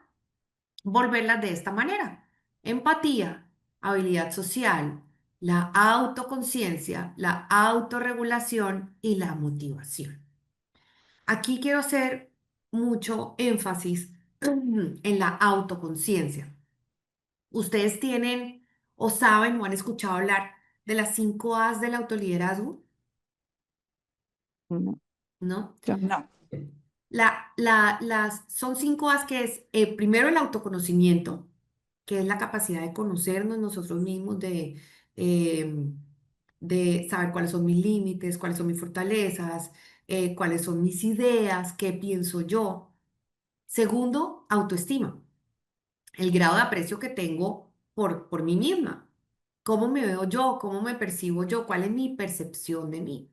volverlas de esta manera. Empatía, habilidad social, la autoconciencia, la autorregulación y la motivación. Aquí quiero hacer mucho énfasis en la autoconciencia. ¿Ustedes tienen o saben o han escuchado hablar de las 5 A's del autoliderazgo? No, ¿no? yo no. No. Son 5 A's que es, primero el autoconocimiento, que es la capacidad de conocernos nosotros mismos, de saber cuáles son mis límites, cuáles son mis fortalezas, cuáles son mis ideas, qué pienso yo. Segundo, autoestima, el grado de aprecio que tengo por mí misma. ¿Cómo me veo yo? ¿Cómo me percibo yo? ¿Cuál es mi percepción de mí?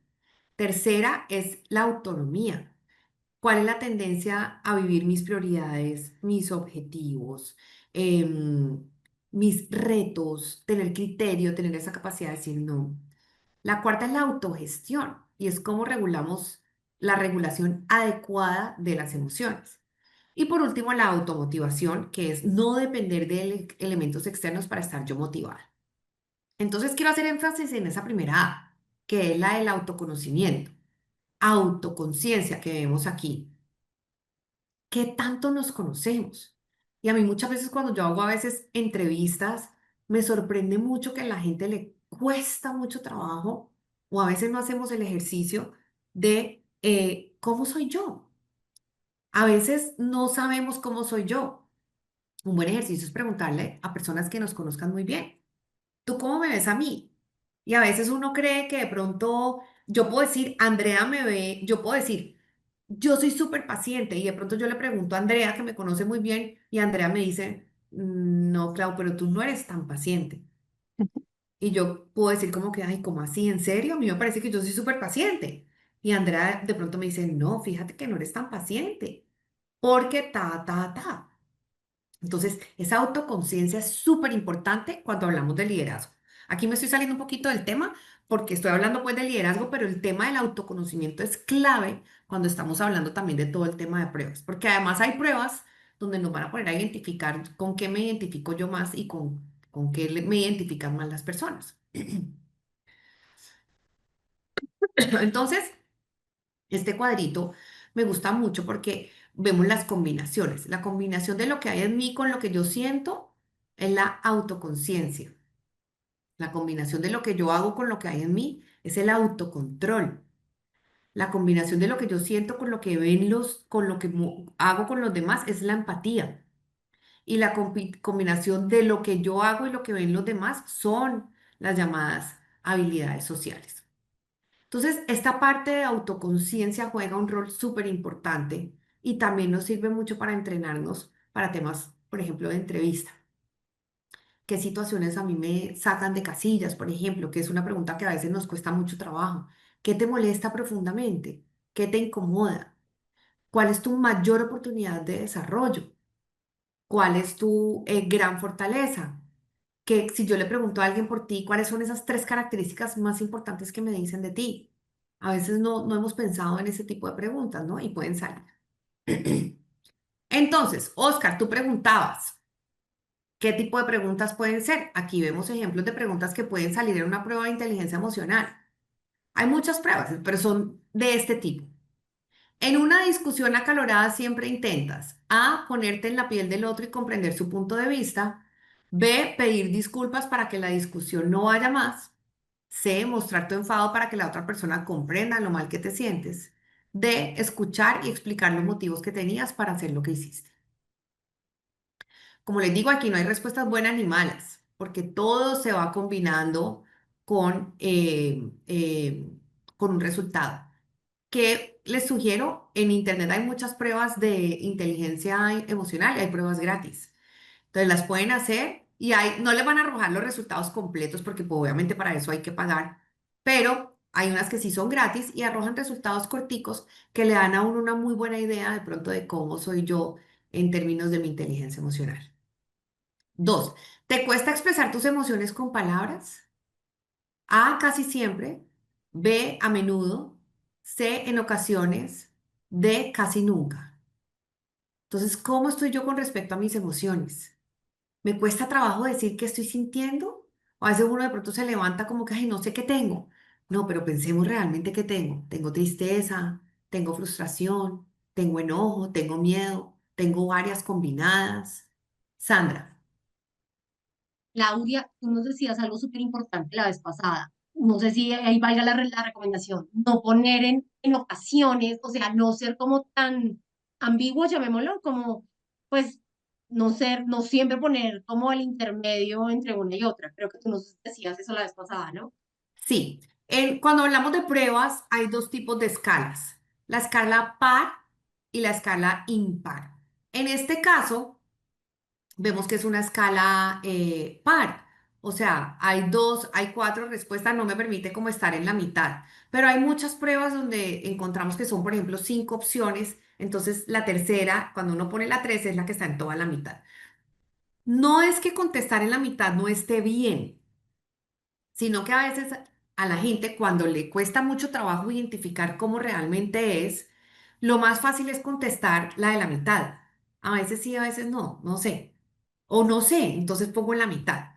Tercera es la autonomía. ¿Cuál es la tendencia a vivir mis prioridades, mis objetivos, em, mis retos, tener criterio, tener esa capacidad de decir no? La cuarta es la autogestión y es cómo regulamos la regulación adecuada de las emociones. Y por último, la automotivación, que es no depender de elementos externos para estar yo motivada. Entonces quiero hacer énfasis en esa primera A, que es la del autoconocimiento, autoconciencia que vemos aquí. ¿Qué tanto nos conocemos? Y a mí muchas veces cuando yo hago a veces entrevistas, me sorprende mucho que a la gente le cuesta mucho trabajo o a veces no hacemos el ejercicio de cómo soy yo. A veces no sabemos cómo soy yo. Un buen ejercicio es preguntarle a personas que nos conozcan muy bien. ¿Tú cómo me ves a mí? Y a veces uno cree que de pronto yo puedo decir, Andrea me ve, yo puedo decir, yo soy súper paciente y de pronto yo le pregunto a Andrea, que me conoce muy bien, y Andrea me dice, No, Clau, pero tú no eres tan paciente". Y yo puedo decir como que, ay, ¿cómo así? ¿En serio? A mí me parece que yo soy súper paciente. Y Andrea de pronto me dice, no, fíjate que no eres tan paciente, porque ta. Entonces, esa autoconciencia es súper importante cuando hablamos de liderazgo. Aquí me estoy saliendo un poquito del tema porque estoy hablando pues de liderazgo, pero el tema del autoconocimiento es clave cuando estamos hablando también de todo el tema de pruebas, porque además hay pruebas donde nos van a poner a identificar con qué me identifico yo más y con qué me identifican más las personas. Entonces, este cuadrito me gusta mucho porque vemos las combinaciones. La combinación de lo que hay en mí con lo que yo siento es la autoconciencia. La combinación de lo que yo hago con lo que hay en mí es el autocontrol. La combinación de lo que yo siento con lo que ven con lo que hago con los demás es la empatía. Y la combinación de lo que yo hago y lo que ven los demás son las llamadas habilidades sociales. Entonces, esta parte de autoconciencia juega un rol súper importante y también nos sirve mucho para entrenarnos para temas, por ejemplo, de entrevista. ¿Qué situaciones a mí me sacan de casillas, por ejemplo? Que es una pregunta que a veces nos cuesta mucho trabajo. ¿Qué te molesta profundamente? ¿Qué te incomoda? ¿Cuál es tu mayor oportunidad de desarrollo? ¿Cuál es tu gran fortaleza? Que si yo le pregunto a alguien por ti, ¿cuáles son esas 3 características más importantes que me dicen de ti? A veces no hemos pensado en ese tipo de preguntas, ¿no? Y pueden salir. Entonces, Oscar, tú preguntabas. ¿Qué tipo de preguntas pueden ser? Aquí vemos ejemplos de preguntas que pueden salir en una prueba de inteligencia emocional. Hay muchas pruebas, pero son de este tipo. En una discusión acalorada siempre intentas A, ponerte en la piel del otro y comprender su punto de vista. B, pedir disculpas para que la discusión no vaya más. C, mostrar tu enfado para que la otra persona comprenda lo mal que te sientes. D, escuchar y explicar los motivos que tenías para hacer lo que hiciste. Como les digo, aquí no hay respuestas buenas ni malas, porque todo se va combinando con un resultado. ¿Qué les sugiero? En Internet hay muchas pruebas de inteligencia emocional y hay pruebas gratis. Entonces las pueden hacer y no les van a arrojar los resultados completos porque pues, obviamente para eso hay que pagar, pero hay unas que sí son gratis y arrojan resultados corticos que le dan a uno una muy buena idea de pronto de cómo soy yo en términos de mi inteligencia emocional. 2, ¿te cuesta expresar tus emociones con palabras? A, casi siempre. B, a menudo. C, en ocasiones. D, casi nunca. Entonces, ¿cómo estoy yo con respecto a mis emociones? ¿Me cuesta trabajo decir qué estoy sintiendo? O a veces uno de pronto se levanta como que, ay, no sé qué tengo. No, pero pensemos realmente qué tengo. Tengo tristeza, tengo frustración, tengo enojo, tengo miedo, tengo varias combinadas. Sandra. Claudia, tú nos decías algo súper importante la vez pasada. no sé si ahí valga la recomendación, no poner en ocasiones, o sea, no ser como tan ambiguo, llamémoslo, como, pues, no siempre poner como el intermedio entre una y otra. Creo que tú nos decías eso la vez pasada, ¿no? Sí, cuando hablamos de pruebas hay dos tipos de escalas, la escala par y la escala impar. En este caso, vemos que es una escala par, o sea, hay cuatro respuestas, no me permite como estar en la mitad, pero hay muchas pruebas donde encontramos que son, por ejemplo, cinco opciones, entonces la tercera, cuando uno pone la tres, es la que está en toda la mitad. No es que contestar en la mitad no esté bien, sino que a veces a la gente cuando le cuesta mucho trabajo identificar cómo realmente es, lo más fácil es contestar la de la mitad. A veces sí, a veces no, no sé. O no sé, entonces pongo en la mitad.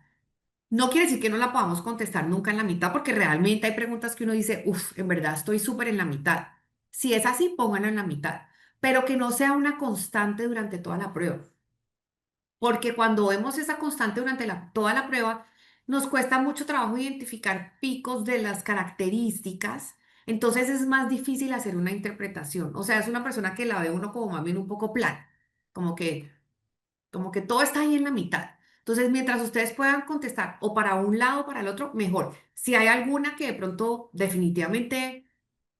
No quiere decir que no la podamos contestar nunca en la mitad, porque realmente hay preguntas que uno dice, uff, en verdad estoy súper en la mitad. Si es así, pónganla en la mitad, pero que no sea una constante durante toda la prueba. Porque cuando vemos esa constante durante toda la prueba, nos cuesta mucho trabajo identificar picos de las características, entonces es más difícil hacer una interpretación. O sea, es una persona que la ve uno como más bien un poco plan, como que, como que todo está ahí en la mitad. Entonces, mientras ustedes puedan contestar o para un lado o para el otro, mejor. Si hay alguna que de pronto definitivamente,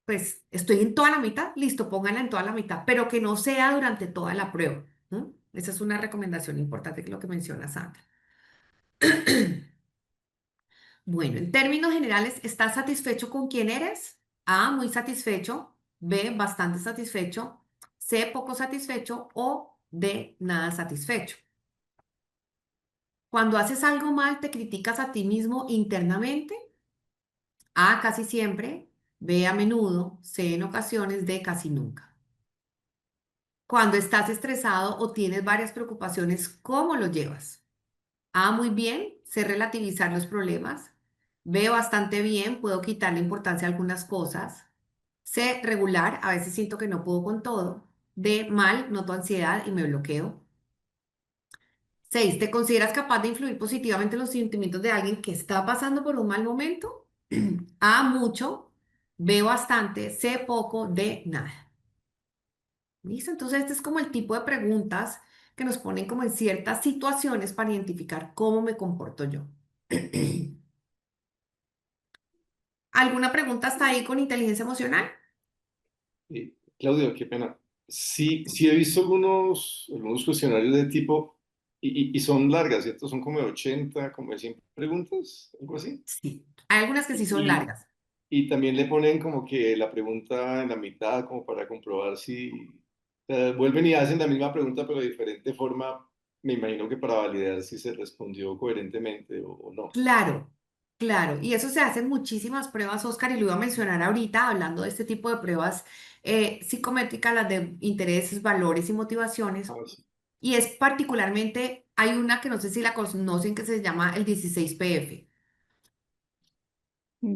pues estoy en toda la mitad, listo, pónganla en toda la mitad, pero que no sea durante toda la prueba, ¿no? Esa es una recomendación importante que lo que menciona Sandra. Bueno, en términos generales, ¿estás satisfecho con quién eres? A, muy satisfecho. B, bastante satisfecho. C, poco satisfecho. O D, nada satisfecho. Cuando haces algo mal, ¿te criticas a ti mismo internamente? A, casi siempre. B, a menudo. C, en ocasiones. D, casi nunca. Cuando estás estresado o tienes varias preocupaciones, ¿cómo lo llevas? A, muy bien, sé relativizar los problemas. B, bastante bien, puedo quitarle importancia a algunas cosas. C, regular, a veces siento que no puedo con todo. D, mal, noto ansiedad y me bloqueo. 6, ¿te consideras capaz de influir positivamente en los sentimientos de alguien que está pasando por un mal momento? A, mucho. B, bastante. C, poco. D, nada. ¿Listo? Entonces, este es como el tipo de preguntas que nos ponen como en ciertas situaciones para identificar cómo me comporto yo. ¿Alguna pregunta hasta ahí con inteligencia emocional? Claudio, qué pena. Sí, sí he visto algunos cuestionarios de tipo, y son largas, ¿cierto? Son como de 80, como de 100 preguntas, algo así. Sí. Hay algunas que sí son Y, largas. y también le ponen como que la pregunta en la mitad, como para comprobar si, o sea, vuelven y hacen la misma pregunta, pero de diferente forma, me imagino que para validar si se respondió coherentemente o no. Claro, claro. Y eso se hacen muchísimas pruebas, Oscar, y lo iba a mencionar ahorita, hablando de este tipo de pruebas psicométricas, las de intereses, valores y motivaciones. Ah, sí. Y es particularmente, hay una que no sé si la conocen que se llama el 16PF.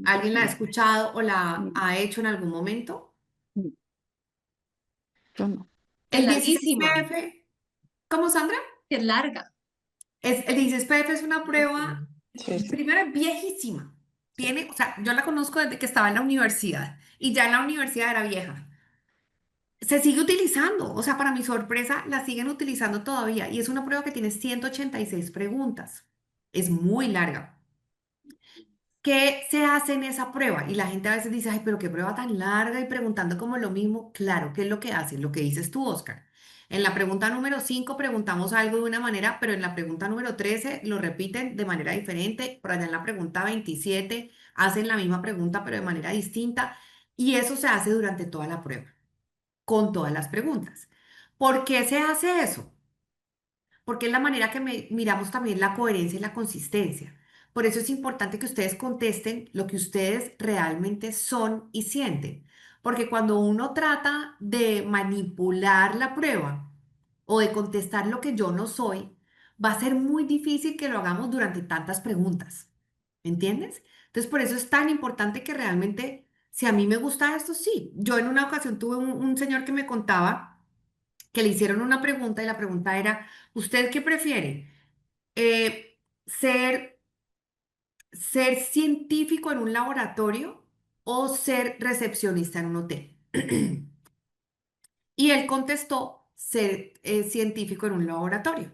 ¿Alguien la ha 16. escuchado o la Mm, ha hecho en algún momento? mm, yo no. Es El larguísima, 16PF, ¿cómo, Sandra? es larga. El 16PF es una prueba, Sí, sí. primero es viejísima. Tiene, o sea, yo la conozco desde que estaba en la universidad y ya en la universidad era vieja. Se sigue utilizando, o sea, para mi sorpresa, la siguen utilizando todavía y es una prueba que tiene 186 preguntas. Es muy larga. ¿Qué se hace en esa prueba? Y la gente a veces dice, ay, pero qué prueba tan larga y preguntando como lo mismo. Claro, ¿qué es lo que hace? Lo que dices tú, Oscar. En la pregunta número 5 preguntamos algo de una manera, pero en la pregunta número 13 lo repiten de manera diferente. Por allá en la pregunta 27 hacen la misma pregunta, pero de manera distinta. Y eso se hace durante toda la prueba, con todas las preguntas. ¿Por qué se hace eso? Porque es la manera que miramos también la coherencia y la consistencia. Por eso es importante que ustedes contesten lo que ustedes realmente son y sienten. Porque cuando uno trata de manipular la prueba o de contestar lo que yo no soy, va a ser muy difícil que lo hagamos durante tantas preguntas. ¿Entiendes? Entonces, por eso es tan importante que realmente, si a mí me gusta esto, sí. Yo en una ocasión tuve un señor que me contaba que le hicieron una pregunta y la pregunta era, ¿usted qué prefiere? ¿Ser ¿ser científico en un laboratorio o ser recepcionista en un hotel? Y él contestó, ser científico en un laboratorio.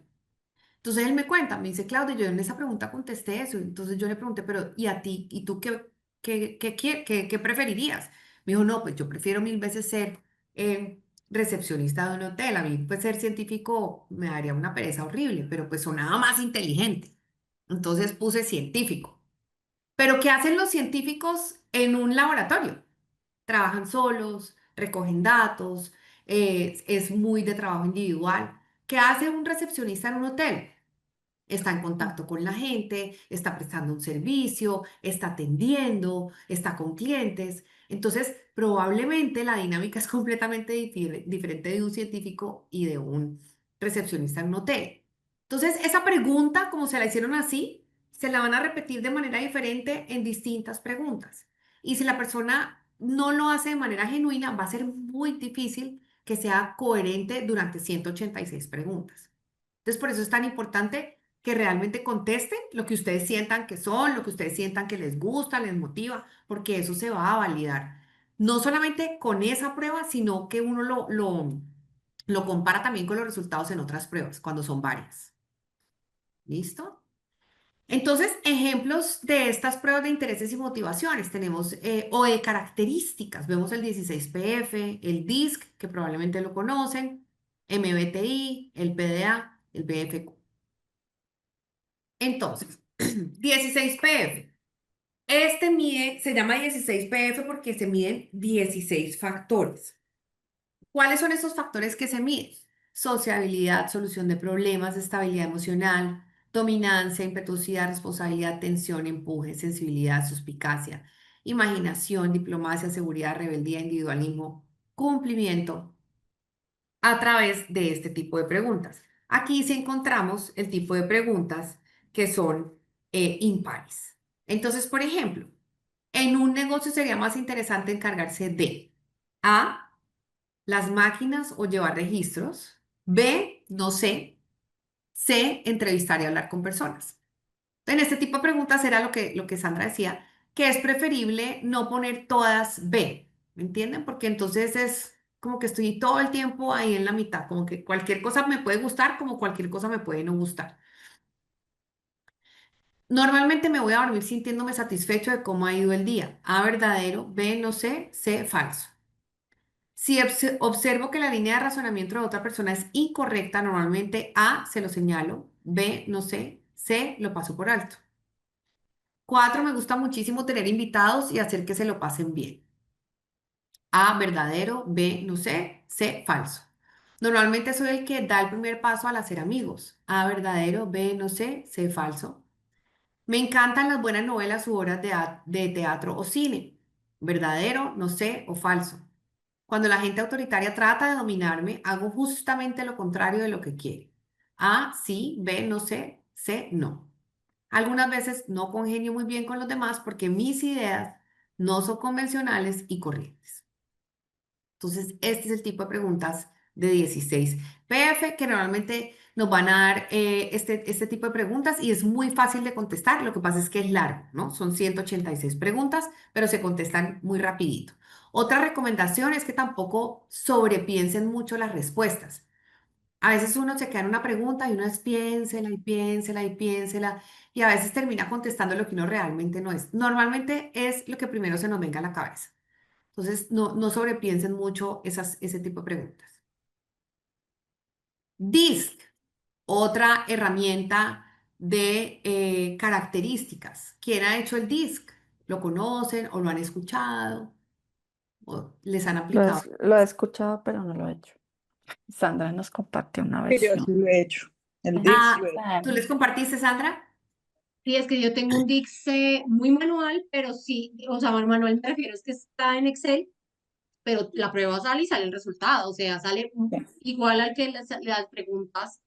Entonces él me cuenta, me dice, Claudia, yo en esa pregunta contesté eso. Entonces yo le pregunté, pero ¿y a ti? ¿Y tú qué preferirías? Me dijo, no, pues yo prefiero mil veces ser recepcionista de un hotel. A mí, pues ser científico me daría una pereza horrible, pero pues sonaba más inteligente. Entonces puse científico. Pero ¿qué hacen los científicos en un laboratorio? Trabajan solos, recogen datos, es muy de trabajo individual. ¿Qué hace un recepcionista en un hotel? Está en contacto con la gente, está prestando un servicio, está atendiendo, está con clientes. Entonces, probablemente la dinámica es completamente diferente de un científico y de un recepcionista en un hotel. Entonces, esa pregunta, como se la hicieron así, se la van a repetir de manera diferente en distintas preguntas. Y si la persona no lo hace de manera genuina, va a ser muy difícil que sea coherente durante 186 preguntas. Entonces, por eso es tan importante que realmente contesten lo que ustedes sientan que son, lo que ustedes sientan que les gusta, les motiva, porque eso se va a validar. No solamente con esa prueba, sino que uno lo compara también con los resultados en otras pruebas, cuando son varias. ¿Listo? Entonces, ejemplos de estas pruebas de intereses y motivaciones tenemos, o de características. Vemos el 16PF, el DISC, que probablemente lo conocen, MBTI, el PDA, el BFQ. Entonces, 16PF. Este mide, se llama 16PF porque se miden 16 factores. ¿Cuáles son esos factores que se miden? Sociabilidad, solución de problemas, estabilidad emocional, dominancia, impetuosidad, responsabilidad, tensión, empuje, sensibilidad, suspicacia, imaginación, diplomacia, seguridad, rebeldía, individualismo, cumplimiento, a través de este tipo de preguntas. Aquí sí encontramos el tipo de preguntas que son impares. Entonces, por ejemplo, en un negocio sería más interesante encargarse de A, las máquinas o llevar registros, B, no sé, C, entrevistar y hablar con personas. En este tipo de preguntas era lo que Sandra decía, que es preferible no poner todas B, ¿me entienden? Porque entonces es como que estoy todo el tiempo ahí en la mitad, como que cualquier cosa me puede gustar, como cualquier cosa me puede no gustar. Normalmente me voy a dormir sintiéndome satisfecho de cómo ha ido el día. A, verdadero, B, no sé, C, falso. Si observo que la línea de razonamiento de otra persona es incorrecta, normalmente A, se lo señalo, B, no sé, C, lo paso por alto. 4, me gusta muchísimo tener invitados y hacer que se lo pasen bien. A, verdadero, B, no sé, C, falso. Normalmente soy el que da el primer paso al hacer amigos. A, verdadero, B, no sé, C, falso. Me encantan las buenas novelas u obras de teatro o cine. Verdadero, no sé, o falso. Cuando la gente autoritaria trata de dominarme, hago justamente lo contrario de lo que quiere. A, sí, B, no sé, C, no. Algunas veces no congenio muy bien con los demás porque mis ideas no son convencionales y corrientes. Entonces, este es el tipo de preguntas de 16 PF que normalmente nos van a dar este tipo de preguntas y es muy fácil de contestar. Lo que pasa es que es largo, ¿no? Son 186 preguntas, pero se contestan muy rapidito. Otra recomendación es que tampoco sobrepiensen mucho las respuestas. A veces uno se queda en una pregunta y uno es piénsela y piénsela y piénsela y a veces termina contestando lo que uno realmente no es. Normalmente es lo que primero se nos venga a la cabeza. Entonces, no sobrepiensen mucho ese tipo de preguntas. DISC, otra herramienta de características. ¿Quién ha hecho el DISC? ¿Lo conocen o lo han escuchado? ¿O les han aplicado? Lo he escuchado, pero no lo he hecho. Sandra nos compartió una Y yo sí versión. lo he hecho. El DIX lo Ah, he hecho. ¿tú les compartiste, Sandra? Sí, es que yo tengo un Dix muy manual, pero sí, o sea, manual me refiero es que está en Excel, pero la prueba sale y sale el resultado, o sea, sale igual al que las preguntas,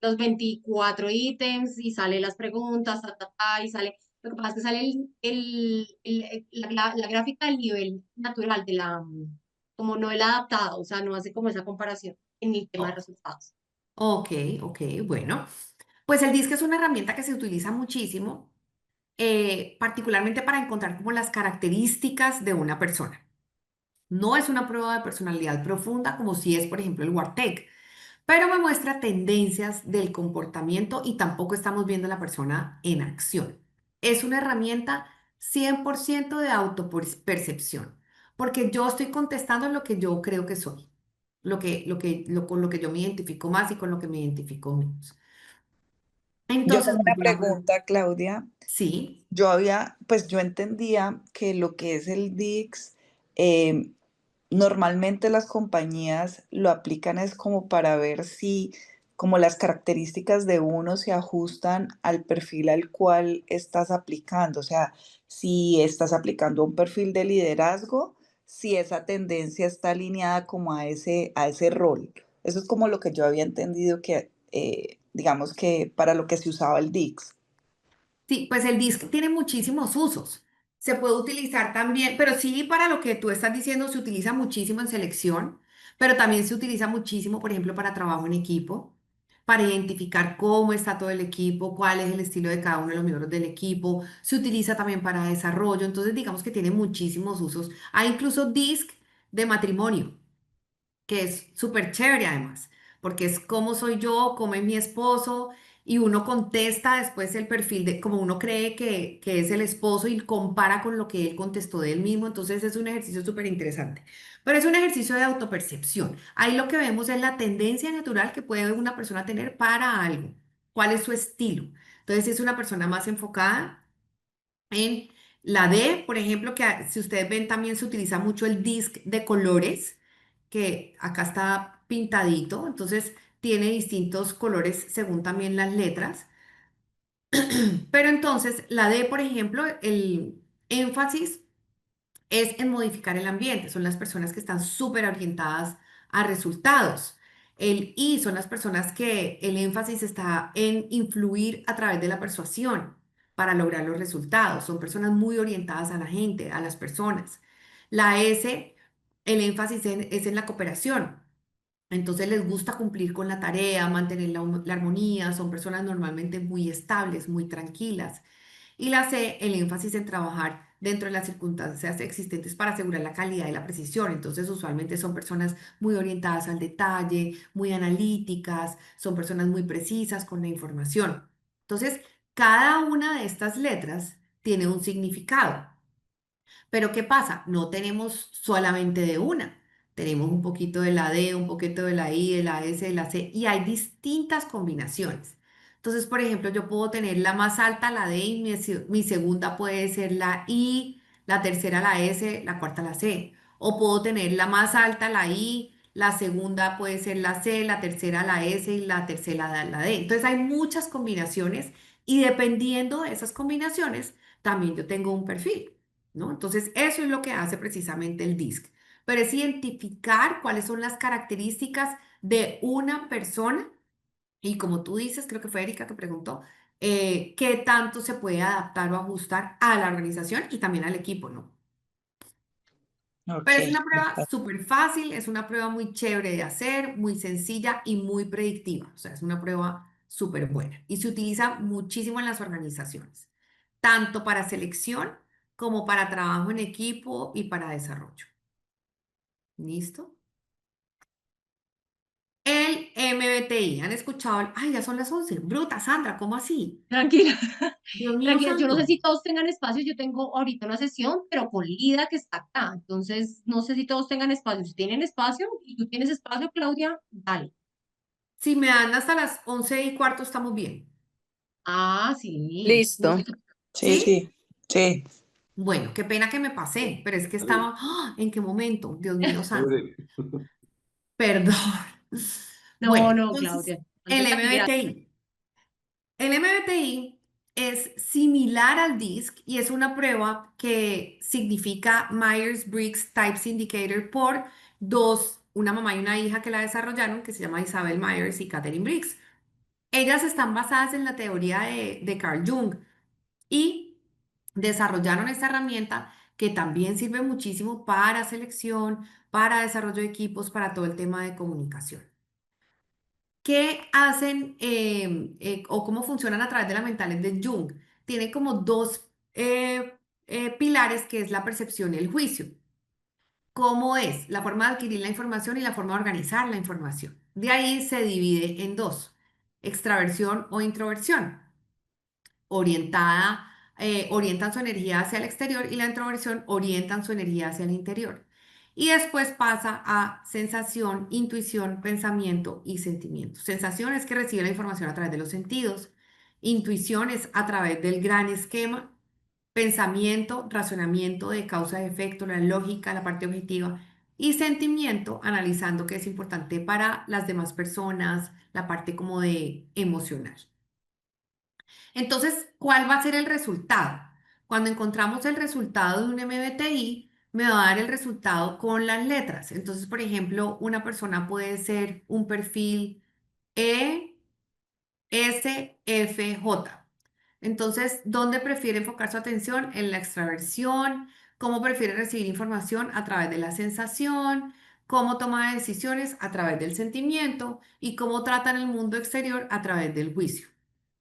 los 24 ítems y sale las preguntas, y sale, lo que pasa es que sale la gráfica del nivel natural de como no el adaptado, o sea, no hace como esa comparación en el tema de Oh, resultados. ok, ok, bueno. Pues el DISC es una herramienta que se utiliza muchísimo particularmente para encontrar como las características de una persona. No es una prueba de personalidad profunda como si es, por ejemplo, el WARTEC, pero me muestra tendencias del comportamiento y tampoco estamos viendo a la persona en acción. Es una herramienta 100% de autopercepción, porque yo estoy contestando lo que yo creo que soy, con lo que yo me identifico más y con lo que me identifico menos. Yo Entonces, tengo una vuelvo a la pregunta. pregunta, Claudia. Sí. Pues yo entendía que lo que es el DIX, eh, normalmente las compañías lo aplican es como para ver si como las características de uno se ajustan al perfil al cual estás aplicando. O sea, si estás aplicando un perfil de liderazgo, si esa tendencia está alineada como a ese rol. Eso es como lo que yo había entendido que, digamos que para lo que se usaba el DIX. Sí, pues el disc tiene muchísimos usos. Se puede utilizar también, pero sí para lo que tú estás diciendo, se utiliza muchísimo en selección, pero también se utiliza muchísimo, por ejemplo, para trabajo en equipo, para identificar cómo está todo el equipo, cuál es el estilo de cada uno de los miembros del equipo. Se utiliza también para desarrollo, entonces digamos que tiene muchísimos usos. Hay incluso disc de matrimonio que es súper chévere además, porque es cómo soy yo, cómo es mi esposo, y uno contesta después el perfil de como uno cree que es el esposo y compara con lo que él contestó de él mismo, entonces es un ejercicio súper interesante. Pero es un ejercicio de autopercepción. Ahí lo que vemos es la tendencia natural que puede una persona tener para algo. ¿Cuál es su estilo? Entonces, si es una persona más enfocada en la D, por ejemplo, que si ustedes ven también se utiliza mucho el disc de colores, que acá está pintadito, entonces tiene distintos colores según también las letras. Pero entonces la D, por ejemplo, el énfasis es en modificar el ambiente. Son las personas que están súper orientadas a resultados. El I son las personas que el énfasis está en influir a través de la persuasión para lograr los resultados. Son personas muy orientadas a la gente, a las personas. La S, el énfasis es en la cooperación. Entonces les gusta cumplir con la tarea, mantener la armonía, son personas normalmente muy estables, muy tranquilas. Y la C, el énfasis en trabajar dentro de las circunstancias existentes para asegurar la calidad y la precisión. Entonces, usualmente son personas muy orientadas al detalle, muy analíticas, son personas muy precisas con la información. Entonces, cada una de estas letras tiene un significado. Pero ¿qué pasa? No tenemos solamente de una. Tenemos un poquito de la D, un poquito de la I, de la S, de la C, y hay distintas combinaciones. Entonces, por ejemplo, yo puedo tener la más alta, la D, y mi segunda puede ser la I, la tercera la S, la cuarta la C. O puedo tener la más alta, la I, la segunda puede ser la C, la tercera la S y la tercera la D. Entonces, hay muchas combinaciones y dependiendo de esas combinaciones, también yo tengo un perfil. ¿No? Entonces, eso es lo que hace precisamente el DISC, pero es identificar cuáles son las características de una persona y como tú dices, creo que fue Erika que preguntó, qué tanto se puede adaptar o ajustar a la organización y también al equipo, ¿no? Ok, Pero es una prueba perfecto. súper fácil, es una prueba muy chévere de hacer, muy sencilla y muy predictiva. O sea, es una prueba súper buena y se utiliza muchísimo en las organizaciones, tanto para selección como para trabajo en equipo y para desarrollo. ¿Listo? El MBTI, ¿han escuchado? Ay, ya son las 11. Bruta, Sandra, ¿cómo así? Tranquila, Dios mío tranquila. Yo no sé santo. si todos tengan espacio. Yo tengo ahorita una sesión, pero con Lida que está acá. Entonces, no sé si todos tengan espacio. Si tienen espacio y tú tienes espacio, Claudia, dale. Si me dan hasta las 11:15, estamos bien. Ah, sí. No sé. Listo. Sí, ¿Sí? sí, sí. Bueno, qué pena que me pasé, pero es que Dale, estaba, ¡ah! ¿En qué momento? Dios mío santo. chévere. Perdón. Bueno, No, no, entonces, Claudia. el Antes aquí, gracias. MBTI. El MBTI es similar al DISC y es una prueba que significa Myers-Briggs Types Indicator por una mamá y una hija que la desarrollaron, que se llama Isabel Myers y Catherine Briggs. Ellas están basadas en la teoría de Carl Jung y desarrollaron esta herramienta que también sirve muchísimo para selección, para desarrollo de equipos, para todo el tema de comunicación. ¿Qué hacen o cómo funcionan a través de las mentales de Jung? Tiene como dos pilares, que es la percepción y el juicio. ¿Cómo es? La forma de adquirir la información y la forma de organizar la información. De ahí se divide en dos: extraversión o introversión. Orientan su energía hacia el exterior, y la introversión orientan su energía hacia el interior. Y después pasa a sensación, intuición, pensamiento y sentimiento. Sensación es que recibe la información a través de los sentidos. Intuición es a través del gran esquema. Pensamiento, razonamiento de causa y efecto, la lógica, la parte objetiva. Y sentimiento, analizando qué es importante para las demás personas, la parte como de emocional. Entonces, ¿cuál va a ser el resultado? Cuando encontramos el resultado de un MBTI, me va a dar el resultado con las letras. Entonces, por ejemplo, una persona puede ser un perfil ESFJ. Entonces, ¿dónde prefiere enfocar su atención? En la extraversión. ¿Cómo prefiere recibir información? A través de la sensación. ¿Cómo toma decisiones? A través del sentimiento. Y cómo trata en el mundo exterior a través del juicio.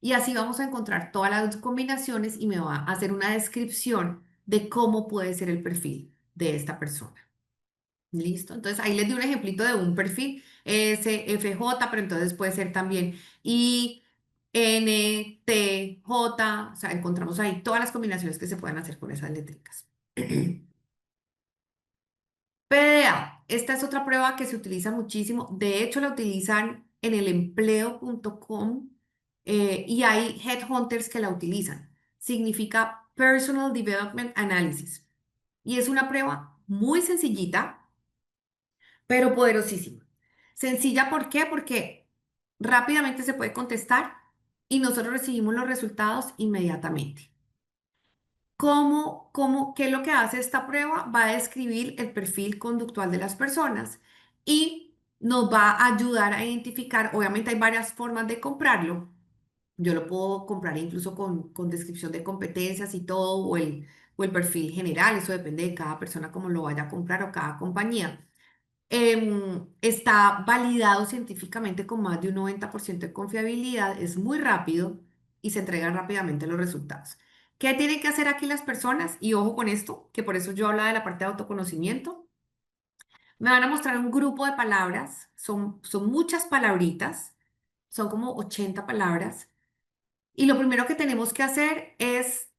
Y así vamos a encontrar todas las combinaciones y me va a hacer una descripción de cómo puede ser el perfil de esta persona. ¿Listo? Entonces ahí les di un ejemplito de un perfil SFJ, pero entonces puede ser también INTJ. O sea, encontramos ahí todas las combinaciones que se pueden hacer con esas letricas. PDA, esta es otra prueba que se utiliza muchísimo. De hecho, la utilizan en el empleo.com, y hay headhunters que la utilizan. Significa Personal Development Analysis. Y es una prueba muy sencillita, pero poderosísima. Sencilla, ¿por qué? Porque rápidamente se puede contestar y nosotros recibimos los resultados inmediatamente. ¿Qué es lo que hace esta prueba? Va a describir el perfil conductual de las personas y nos va a ayudar a identificar. Obviamente hay varias formas de comprarlo. Yo lo puedo comprar incluso con descripción de competencias y todo, o el perfil general. Eso depende de cada persona cómo lo vaya a comprar, o cada compañía. Está validado científicamente con más de un 90% de confiabilidad, es muy rápido y se entregan rápidamente los resultados. ¿Qué tienen que hacer aquí las personas? Y ojo con esto, que por eso yo hablaba de la parte de autoconocimiento. Me van a mostrar un grupo de palabras, son muchas palabritas, son como 80 palabras. Y lo primero que tenemos que hacer es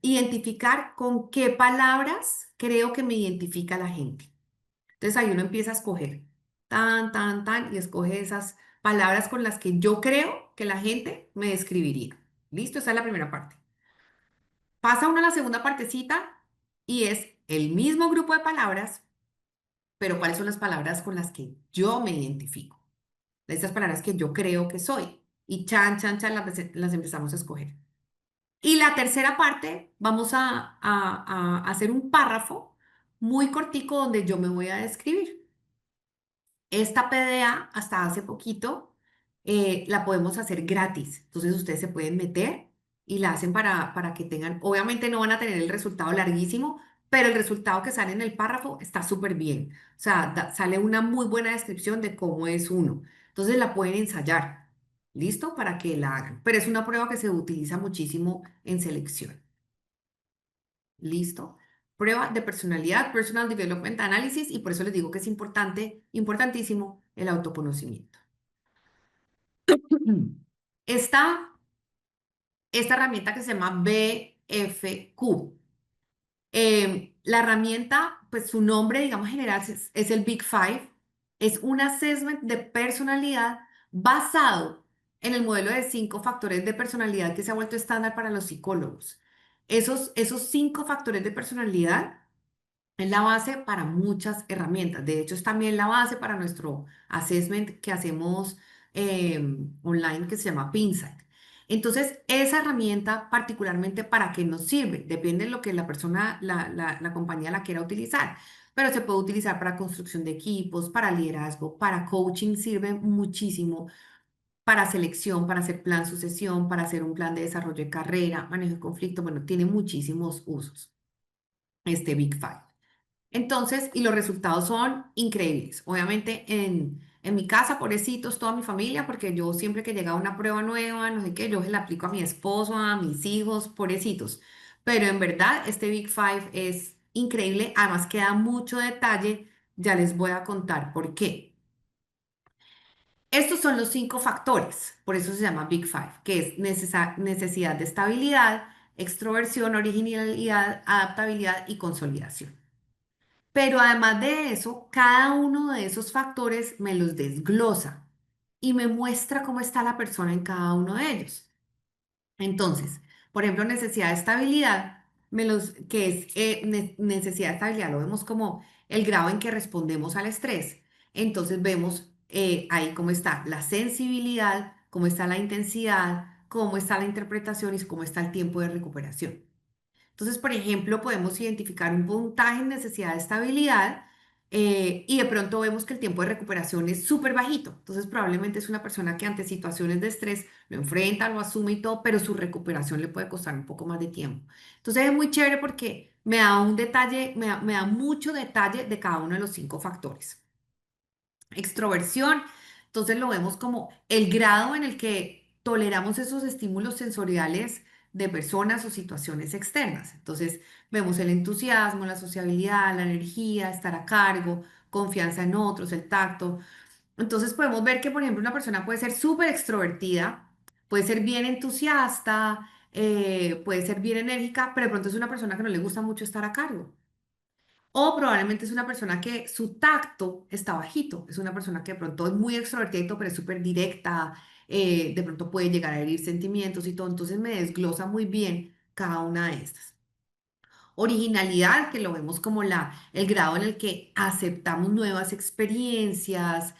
identificar con qué palabras creo que me identifica la gente. Entonces ahí uno empieza a escoger tan, tan, tan, y escoge esas palabras con las que yo creo que la gente me describiría. ¿Listo? Esa es la primera parte. Pasa uno a la segunda partecita y es el mismo grupo de palabras, pero ¿cuáles son las palabras con las que yo me identifico? Esas palabras que yo creo que soy. Y chan, chan, chan, las empezamos a escoger. Y la tercera parte, vamos a hacer un párrafo muy cortico donde yo me voy a describir. Esta PDA, hasta hace poquito, la podemos hacer gratis. Entonces ustedes se pueden meter y la hacen para que tengan, obviamente no van a tener el resultado larguísimo, pero el resultado que sale en el párrafo está súper bien. O sea, sale una muy buena descripción de cómo es uno. Entonces la pueden ensayar. ¿Listo? Para que la hagan. Pero es una prueba que se utiliza muchísimo en selección. ¿Listo? Prueba de personalidad, Personal Development Analysis, y por eso les digo que es importante, importantísimo el autoconocimiento. Está esta herramienta que se llama BFQ. La herramienta, pues su nombre, digamos general, es el Big Five. Es un assessment de personalidad basado en el modelo de 5 factores de personalidad que se ha vuelto estándar para los psicólogos. Esos 5 factores de personalidad es la base para muchas herramientas. De hecho, es también la base para nuestro assessment que hacemos online, que se llama Pinsight. Entonces, esa herramienta particularmente, ¿para qué nos sirve? Depende de lo que la persona, la compañía la quiera utilizar. Pero se puede utilizar para construcción de equipos, para liderazgo, para coaching, sirve muchísimo, para selección, para hacer plan sucesión, para hacer un plan de desarrollo de carrera, manejo de conflicto. Bueno, tiene muchísimos usos, este Big Five. Entonces, y los resultados son increíbles. Obviamente, en mi casa, pobrecitos, toda mi familia, porque yo siempre que llega una prueba nueva, no sé qué, yo se la aplico a mi esposo, a mis hijos, pobrecitos. Pero en verdad, este Big Five es increíble. Además, queda mucho detalle. Ya les voy a contar por qué. Estos son los 5 factores, por eso se llama Big Five, que es necesidad de estabilidad, extroversión, originalidad, adaptabilidad y consolidación. Pero además de eso, cada uno de esos factores me los desglosa y me muestra cómo está la persona en cada uno de ellos. Entonces, por ejemplo, necesidad de estabilidad, que es necesidad de estabilidad, lo vemos como el grado en que respondemos al estrés. Entonces vemos ahí cómo está la sensibilidad, cómo está la intensidad, cómo está la interpretación y cómo está el tiempo de recuperación. Entonces, por ejemplo, podemos identificar un puntaje en necesidad de estabilidad y de pronto vemos que el tiempo de recuperación es súper bajito. Entonces, probablemente es una persona que ante situaciones de estrés lo enfrenta, lo asume y todo, pero su recuperación le puede costar un poco más de tiempo. Entonces, es muy chévere porque me da un detalle, me da mucho detalle de cada uno de los 5 factores. Extroversión, entonces lo vemos como el grado en el que toleramos esos estímulos sensoriales de personas o situaciones externas. Entonces vemos el entusiasmo, la sociabilidad, la energía, estar a cargo, confianza en otros, el tacto. Entonces podemos ver que, por ejemplo, una persona puede ser súper extrovertida, puede ser bien entusiasta, puede ser bien enérgica, pero de pronto es una persona que no le gusta mucho estar a cargo. O probablemente es una persona que su tacto está bajito, es una persona que de pronto es muy extrovertida, y todo, pero es súper directa, de pronto puede llegar a herir sentimientos y todo, entonces me desglosa muy bien cada una de estas. Originalidad, que lo vemos como el grado en el que aceptamos nuevas experiencias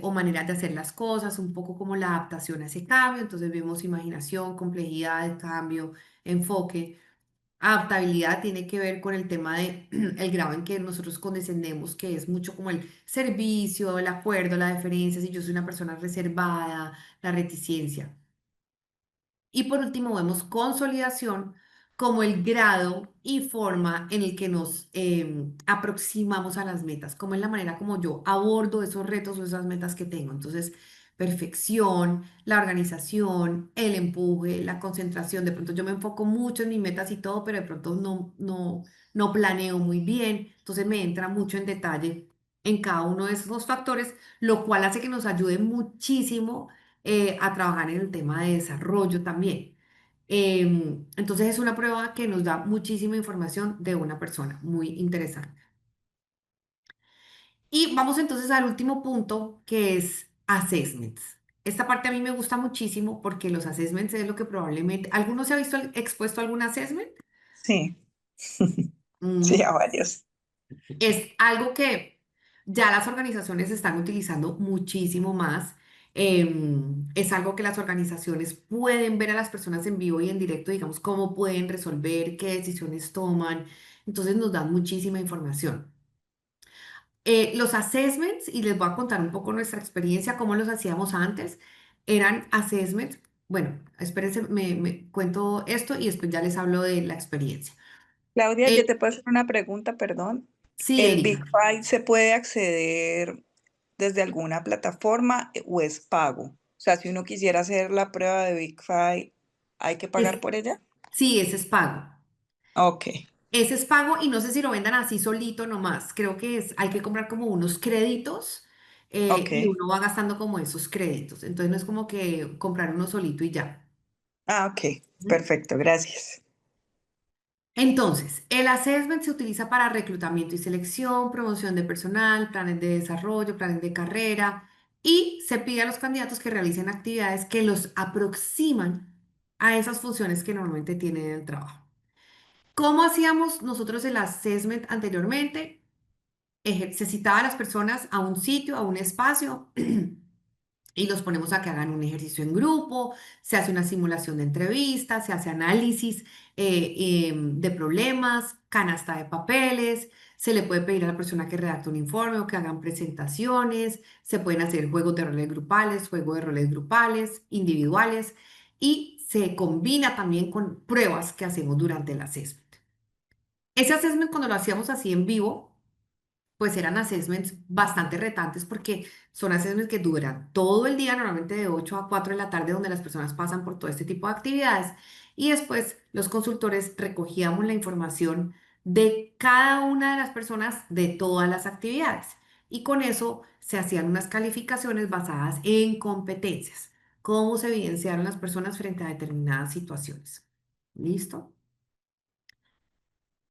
o maneras de hacer las cosas, un poco como la adaptación a ese cambio, entonces vemos imaginación, complejidad, cambio, enfoque. Adaptabilidad tiene que ver con el tema de el grado en que nosotros condescendemos, que es mucho como el servicio, el acuerdo, la deferencia, si yo soy una persona reservada, la reticencia. Y por último, vemos consolidación como el grado y forma en el que nos aproximamos a las metas, como es la manera como yo abordo esos retos o esas metas que tengo. Entonces, perfección, la organización, el empuje, la concentración. De pronto yo me enfoco mucho en mis metas y todo, pero de pronto no planeo muy bien. Entonces me entra mucho en detalle en cada uno de esos factores, lo cual hace que nos ayude muchísimo a trabajar en el tema de desarrollo también. Entonces es una prueba que nos da muchísima información de una persona, muy interesante. Y vamos entonces al último punto, que es assessments. Esta parte a mí me gusta muchísimo porque los assessments es lo que probablemente... ¿Alguno se ha visto expuesto a algún assessment? Sí, sí, Mm, a varios. Es algo que ya las organizaciones están utilizando muchísimo más. Es algo que las organizaciones pueden ver a las personas en vivo y en directo, digamos, cómo pueden resolver, qué decisiones toman. Entonces nos dan muchísima información. Los assessments, y les voy a contar un poco nuestra experiencia, cómo los hacíamos antes, eran assessments. Bueno, espérense, me cuento esto y después ya les hablo de la experiencia. Claudia, Eh, yo te puedo hacer una pregunta, perdón. sí, ¿El Big Erika. Five se puede acceder desde alguna plataforma o es pago? O sea, si uno quisiera hacer la prueba de Big Five, ¿hay que pagar Es, por ella? sí, ese es pago. Ok, Ese es pago y no sé si lo vendan así solito nomás. Creo que hay que comprar como unos créditos ok. y uno va gastando como esos créditos. Entonces no es como que comprar uno solito y ya. Ah, ok, ¿Mm? perfecto, gracias. Entonces, el assessment se utiliza para reclutamiento y selección, promoción de personal, planes de desarrollo, planes de carrera y se pide a los candidatos que realicen actividades que los aproximan a esas funciones que normalmente tienen en el trabajo. ¿Cómo hacíamos nosotros el assessment anteriormente? Se citaba a las personas a un sitio, a un espacio, y los ponemos a que hagan un ejercicio en grupo, se hace una simulación de entrevistas, se hace análisis de problemas, canasta de papeles, se le puede pedir a la persona que redacte un informe o que hagan presentaciones, se pueden hacer juegos de roles grupales, juegos de roles grupales, individuales, y se combina también con pruebas que hacemos durante el assessment. Ese assessment cuando lo hacíamos así en vivo, pues eran assessments bastante retantes porque son assessments que duran todo el día, normalmente de 8 a 4 de la tarde, donde las personas pasan por todo este tipo de actividades. Y después los consultores recogíamos la información de cada una de las personas de todas las actividades. Y con eso se hacían unas calificaciones basadas en competencias, cómo se evidenciaron las personas frente a determinadas situaciones. ¿Listo?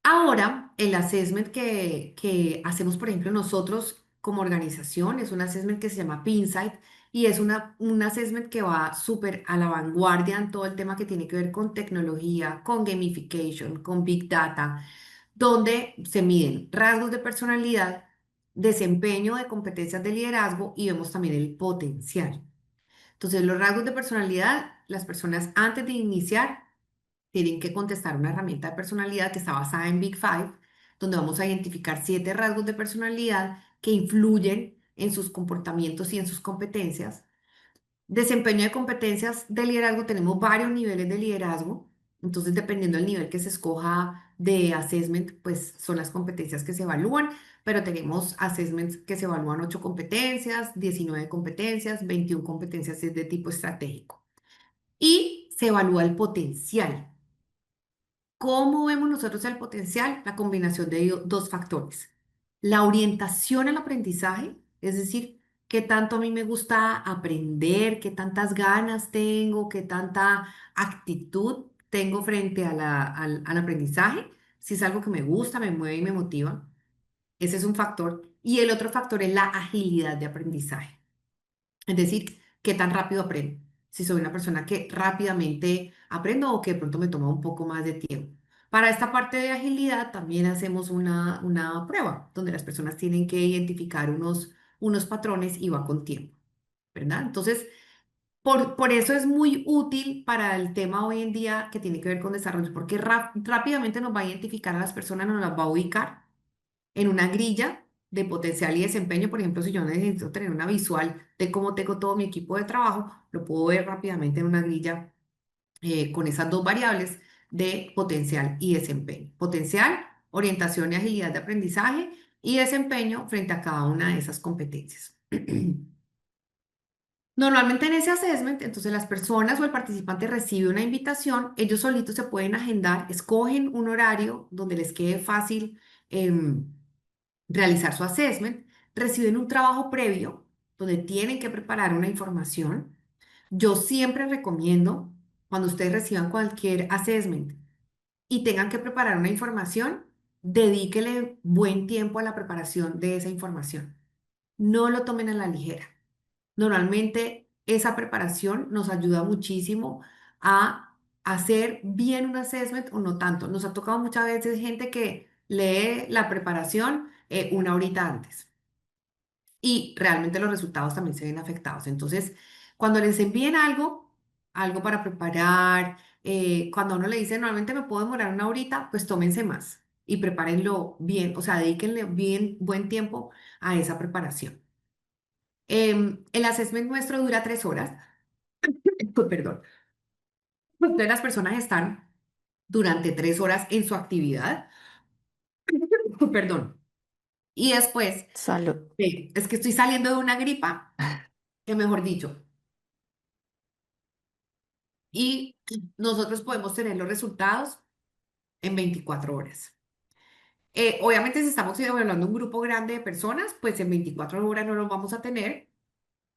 Ahora, el assessment que hacemos, por ejemplo, nosotros como organización, es un assessment que se llama Pinsight y es un assessment que va súper a la vanguardia en todo el tema que tiene que ver con tecnología, con gamification, con Big Data, donde se miden rasgos de personalidad, desempeño de competencias de liderazgo y vemos también el potencial. Entonces, los rasgos de personalidad, las personas antes de iniciar tienen que contestar una herramienta de personalidad que está basada en Big Five, donde vamos a identificar 7 rasgos de personalidad que influyen en sus comportamientos y en sus competencias. Desempeño de competencias de liderazgo, tenemos varios niveles de liderazgo, entonces dependiendo del nivel que se escoja de assessment, pues son las competencias que se evalúan, pero tenemos assessments que se evalúan 8 competencias, 19 competencias, 21 competencias es de tipo estratégico. Y se evalúa el potencial. ¿Cómo vemos nosotros el potencial? La combinación de dos factores. La orientación al aprendizaje, es decir, qué tanto a mí me gusta aprender, qué tantas ganas tengo, qué tanta actitud tengo frente a al aprendizaje, si es algo que me gusta, me mueve y me motiva. Ese es un factor. Y el otro factor es la agilidad de aprendizaje. Es decir, qué tan rápido aprendo. Si soy una persona que rápidamente aprendo o que de pronto me toma un poco más de tiempo. Para esta parte de agilidad también hacemos una prueba donde las personas tienen que identificar unos patrones y va con tiempo, ¿verdad? Entonces, por eso es muy útil para el tema hoy en día que tiene que ver con desarrollo, porque rápidamente nos va a identificar a las personas, nos las va a ubicar en una grilla de potencial y desempeño. Por ejemplo, si yo necesito tener una visual de cómo tengo todo mi equipo de trabajo, lo puedo ver rápidamente en una grilla con esas dos variables de potencial y desempeño. Potencial, orientación y agilidad de aprendizaje y desempeño frente a cada una de esas competencias. Normalmente en ese assessment, entonces las personas o el participante recibe una invitación, ellos solitos se pueden agendar, escogen un horario donde les quede fácil realizar su assessment, reciben un trabajo previo donde tienen que preparar una información. Yo siempre recomiendo, cuando ustedes reciban cualquier assessment y tengan que preparar una información, dedíquele buen tiempo a la preparación de esa información. No lo tomen a la ligera. Normalmente esa preparación nos ayuda muchísimo a hacer bien un assessment o no tanto. Nos ha tocado muchas veces gente que lee la preparación una horita antes y realmente los resultados también se ven afectados. Entonces, cuando les envíen algo para preparar, cuando a uno le dice normalmente me puedo demorar una horita, pues tómense más y prepárenlo bien, o sea, dedíquenle bien buen tiempo a esa preparación. El assessment nuestro dura 3 horas. Pues, perdón. Entonces las personas están durante 3 horas en su actividad. Perdón. Y después, Salud. es que estoy saliendo de una gripa, que mejor dicho. Y nosotros podemos tener los resultados en 24 horas. Obviamente, si estamos evaluando un grupo grande de personas, pues en 24 horas no los vamos a tener,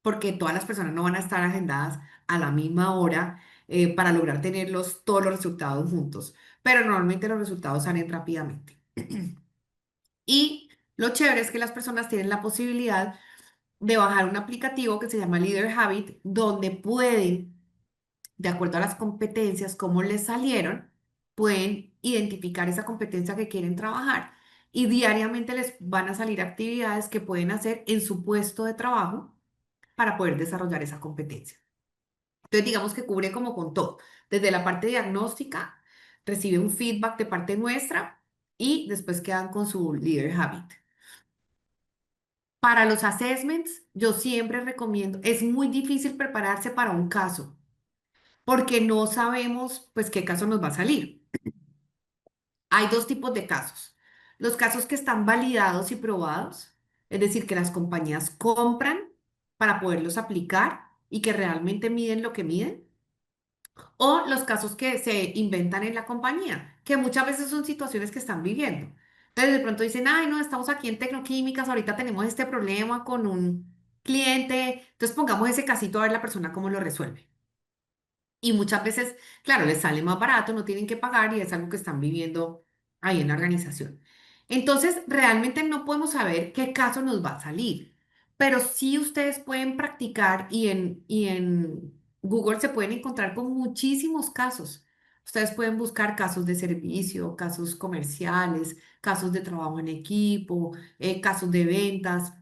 porque todas las personas no van a estar agendadas a la misma hora para lograr tener todos los resultados juntos, pero normalmente los resultados salen rápidamente. Y lo chévere es que las personas tienen la posibilidad de bajar un aplicativo que se llama Leader Habit, donde pueden, de acuerdo a las competencias, cómo les salieron, pueden identificar esa competencia que quieren trabajar y diariamente les van a salir actividades que pueden hacer en su puesto de trabajo para poder desarrollar esa competencia. Entonces, digamos que cubre como con todo, desde la parte diagnóstica, recibe un feedback de parte nuestra y después quedan con su Leader Habit. Para los assessments, yo siempre recomiendo, es muy difícil prepararse para un caso, porque no sabemos pues qué caso nos va a salir. Hay dos tipos de casos. los casos que están validados y probados, es decir, que las compañías compran para poderlos aplicar y que realmente miden lo que miden, o los casos que se inventan en la compañía, que muchas veces son situaciones que están viviendo. Entonces de pronto dicen, ay, no, estamos aquí en Tecnoquímicas, ahorita tenemos este problema con un cliente, entonces pongamos ese casito a ver la persona cómo lo resuelve. Y muchas veces, claro, les sale más barato, no tienen que pagar y es algo que están viviendo ahí en la organización. Entonces, realmente no podemos saber qué caso nos va a salir, pero sí ustedes pueden practicar y en Google se pueden encontrar con muchísimos casos. Ustedes pueden buscar casos de servicio, casos comerciales, casos de trabajo en equipo, casos de ventas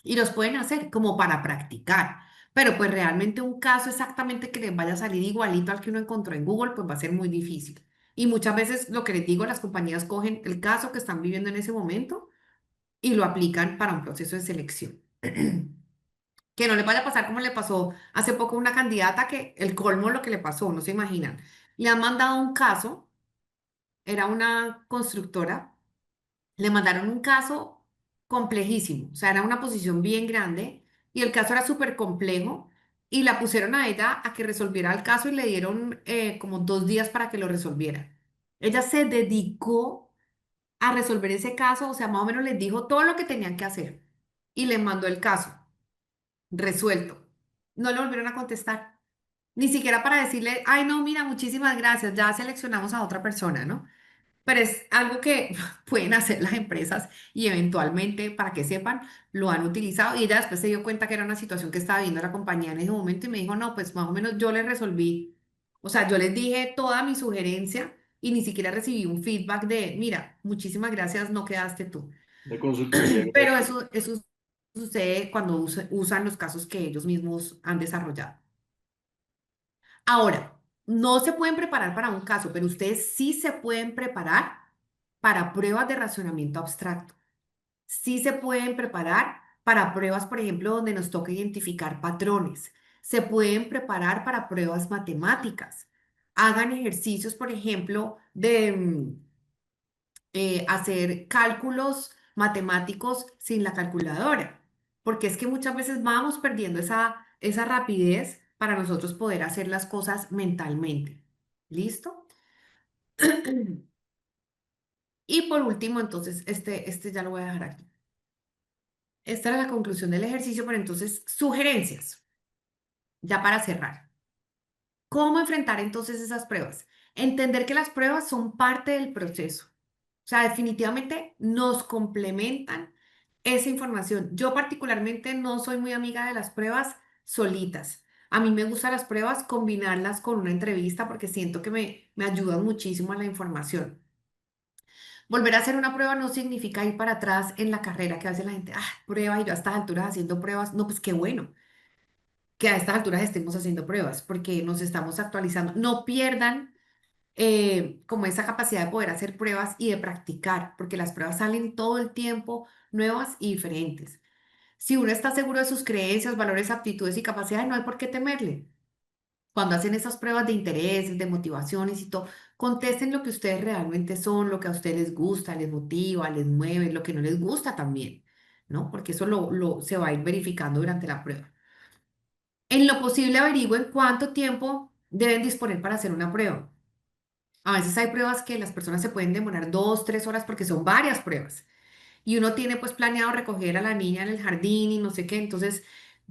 y los pueden hacer como para practicar. Pero pues realmente un caso exactamente que les vaya a salir igualito al que uno encontró en Google, pues va a ser muy difícil. Y muchas veces lo que les digo, las compañías cogen el caso que están viviendo en ese momento y lo aplican para un proceso de selección. Que no les vaya a pasar como le pasó hace poco a una candidata que el colmo lo que le pasó, no se imaginan. Le han mandado un caso, era una constructora. Le mandaron un caso complejísimo, o sea, era una posición bien grande y el caso era súper complejo y la pusieron a ella a que resolviera el caso y le dieron como 2 días para que lo resolviera. Ella se dedicó a resolver ese caso, o sea, más o menos les dijo todo lo que tenían que hacer y le mandó el caso resuelto. No le volvieron a contestar, ni siquiera para decirle, ay, no, mira, muchísimas gracias, ya seleccionamos a otra persona, ¿no? Pero es algo que pueden hacer las empresas y eventualmente, para que sepan, lo han utilizado. Y ella después se dio cuenta que era una situación que estaba viendo la compañía en ese momento y me dijo, no, pues más o menos yo le resolví, o sea, yo les dije toda mi sugerencia y ni siquiera recibí un feedback de, mira, muchísimas gracias, no quedaste tú. De consultoría Pero gratis. eso sucede cuando usan los casos que ellos mismos han desarrollado. Ahora, no se pueden preparar para un caso, pero ustedes sí se pueden preparar para pruebas de razonamiento abstracto. Sí se pueden preparar para pruebas, por ejemplo, donde nos toca identificar patrones. Se pueden preparar para pruebas matemáticas. Hagan ejercicios, por ejemplo, de hacer cálculos matemáticos sin la calculadora, porque es que muchas veces vamos perdiendo esa rapidez para nosotros poder hacer las cosas mentalmente. ¿Listo? Y por último, entonces, este ya lo voy a dejar aquí. Esta era la conclusión del ejercicio, pero entonces, sugerencias, ya para cerrar. ¿Cómo enfrentar entonces esas pruebas? Entender que las pruebas son parte del proceso. O sea, definitivamente nos complementan esa información. Yo particularmente no soy muy amiga de las pruebas solitas. A mí me gustan las pruebas combinarlas con una entrevista porque siento que me ayudan muchísimo a la información. Volver a hacer una prueba no significa ir para atrás en la carrera, que a veces la gente, prueba y yo a estas alturas haciendo pruebas. No, pues qué bueno que a estas alturas estemos haciendo pruebas porque nos estamos actualizando. No pierdan como esa capacidad de poder hacer pruebas y de practicar, porque las pruebas salen todo el tiempo nuevas y diferentes. Si uno está seguro de sus creencias, valores, aptitudes y capacidades, no hay por qué temerle. Cuando hacen esas pruebas de intereses, de motivaciones y todo, contesten lo que ustedes realmente son, lo que a ustedes les gusta, les motiva, les mueve, lo que no les gusta también, ¿no? Porque eso se va a ir verificando durante la prueba. En lo posible averigüen cuánto tiempo deben disponer para hacer una prueba. A veces hay pruebas que las personas se pueden demorar 2, 3 horas porque son varias pruebas. Y uno tiene pues planeado recoger a la niña en el jardín y no sé qué. Entonces,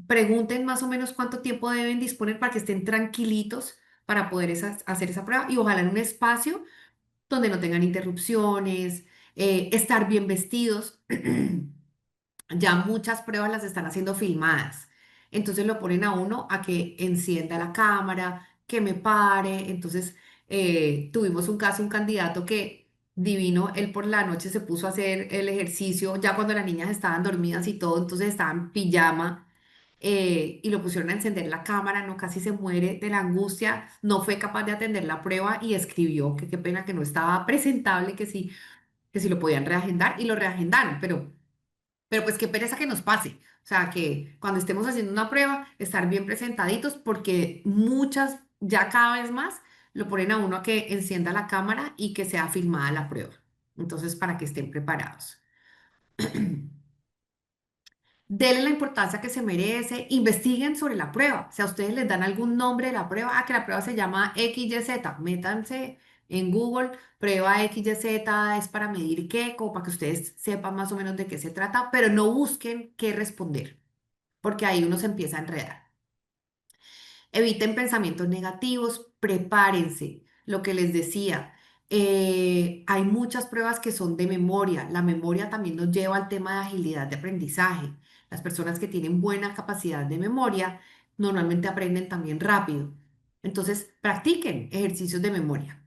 pregunten más o menos cuánto tiempo deben disponer para que estén tranquilitos para poder hacer esa prueba y ojalá en un espacio donde no tengan interrupciones, estar bien vestidos. Ya muchas pruebas las están haciendo filmadas. Entonces lo ponen a uno a que encienda la cámara, que me pare. Entonces tuvimos un caso, un candidato que divino, él por la noche se puso a hacer el ejercicio ya cuando las niñas estaban dormidas y todo, entonces estaba en pijama y lo pusieron a encender la cámara, no casi se muere de la angustia, no fue capaz de atender la prueba y escribió que qué pena que no estaba presentable, que si lo podían reagendar y lo reagendaron, pero pues qué pereza que nos pase. O sea, que cuando estemos haciendo una prueba, estar bien presentaditos porque muchas, ya cada vez más, lo ponen a uno a que encienda la cámara y que sea filmada la prueba. Entonces, para que estén preparados. Denle la importancia que se merece, investiguen sobre la prueba. Si a ustedes les dan algún nombre de la prueba, que la prueba se llama XYZ, métanse en Google, prueba XYZ es para medir qué, como para que ustedes sepan más o menos de qué se trata, pero no busquen qué responder, porque ahí uno se empieza a enredar. Eviten pensamientos negativos, prepárense. Lo que les decía, hay muchas pruebas que son de memoria. La memoria también nos lleva al tema de agilidad de aprendizaje. Las personas que tienen buena capacidad de memoria normalmente aprenden también rápido. Entonces, practiquen ejercicios de memoria.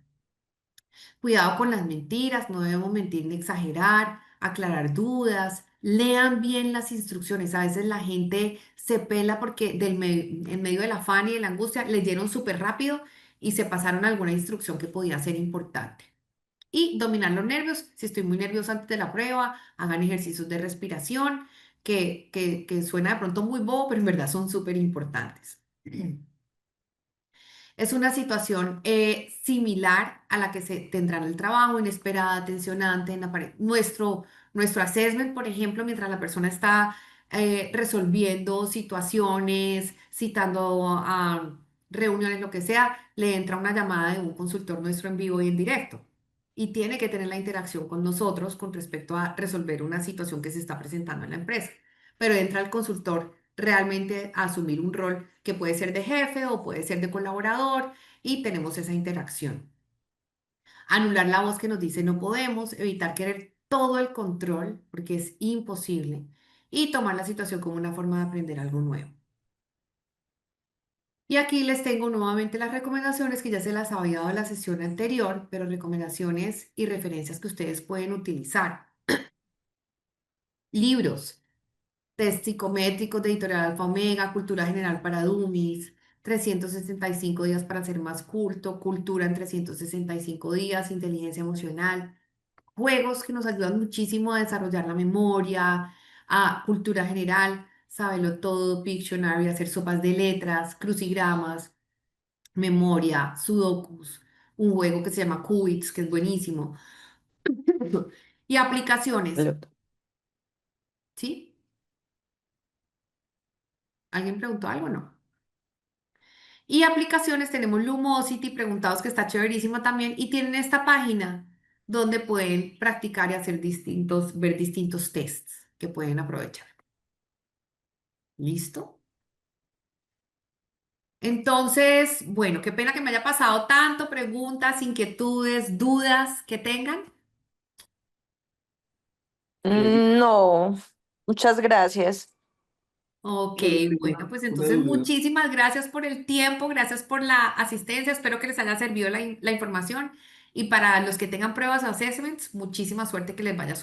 Cuidado con las mentiras, no debemos mentir ni exagerar, aclarar dudas, lean bien las instrucciones. A veces la gente se pela porque en medio del afán y de la angustia leyeron súper rápido y se pasaron alguna instrucción que podía ser importante. Y dominar los nervios. Si estoy muy nerviosa antes de la prueba, hagan ejercicios de respiración que suena de pronto muy bobo, pero en verdad son súper importantes. Es una situación similar a la que se tendrá en el trabajo, inesperada, tensionante, nuestro assessment, por ejemplo, mientras la persona está resolviendo situaciones, citando a reuniones, lo que sea, le entra una llamada de un consultor nuestro en vivo y en directo. Y tiene que tener la interacción con nosotros con respecto a resolver una situación que se está presentando en la empresa. Pero entra el consultor realmente a asumir un rol que puede ser de jefe o puede ser de colaborador y tenemos esa interacción. Anular la voz que nos dice no podemos, evitar querer todo el control porque es imposible y tomar la situación como una forma de aprender algo nuevo. Y aquí les tengo nuevamente las recomendaciones que ya se las había dado en la sesión anterior, pero recomendaciones y referencias que ustedes pueden utilizar. Libros. Test psicométricos de Editorial Alfa Omega, Cultura General para Dummies, 365 días para ser más culto, Cultura en 365 días, Inteligencia Emocional, juegos que nos ayudan muchísimo a desarrollar la memoria, a cultura general, sábelo todo, Pictionary, hacer sopas de letras, crucigramas, memoria, sudokus, un juego que se llama Qubits, que es buenísimo, y aplicaciones, ¿sí? ¿Alguien preguntó algo? No. Y aplicaciones, tenemos Lumosity, preguntados que está chéverísimo también, y tienen esta página donde pueden practicar y hacer ver distintos tests que pueden aprovechar. ¿Listo? Entonces, bueno, qué pena que me haya pasado tanto, preguntas, inquietudes, dudas que tengan. No, muchas gracias. Ok, Tengo bueno, pues una entonces duda. muchísimas gracias por el tiempo, gracias por la asistencia, espero que les haya servido la información y para los que tengan pruebas o assessments, muchísima suerte que les vaya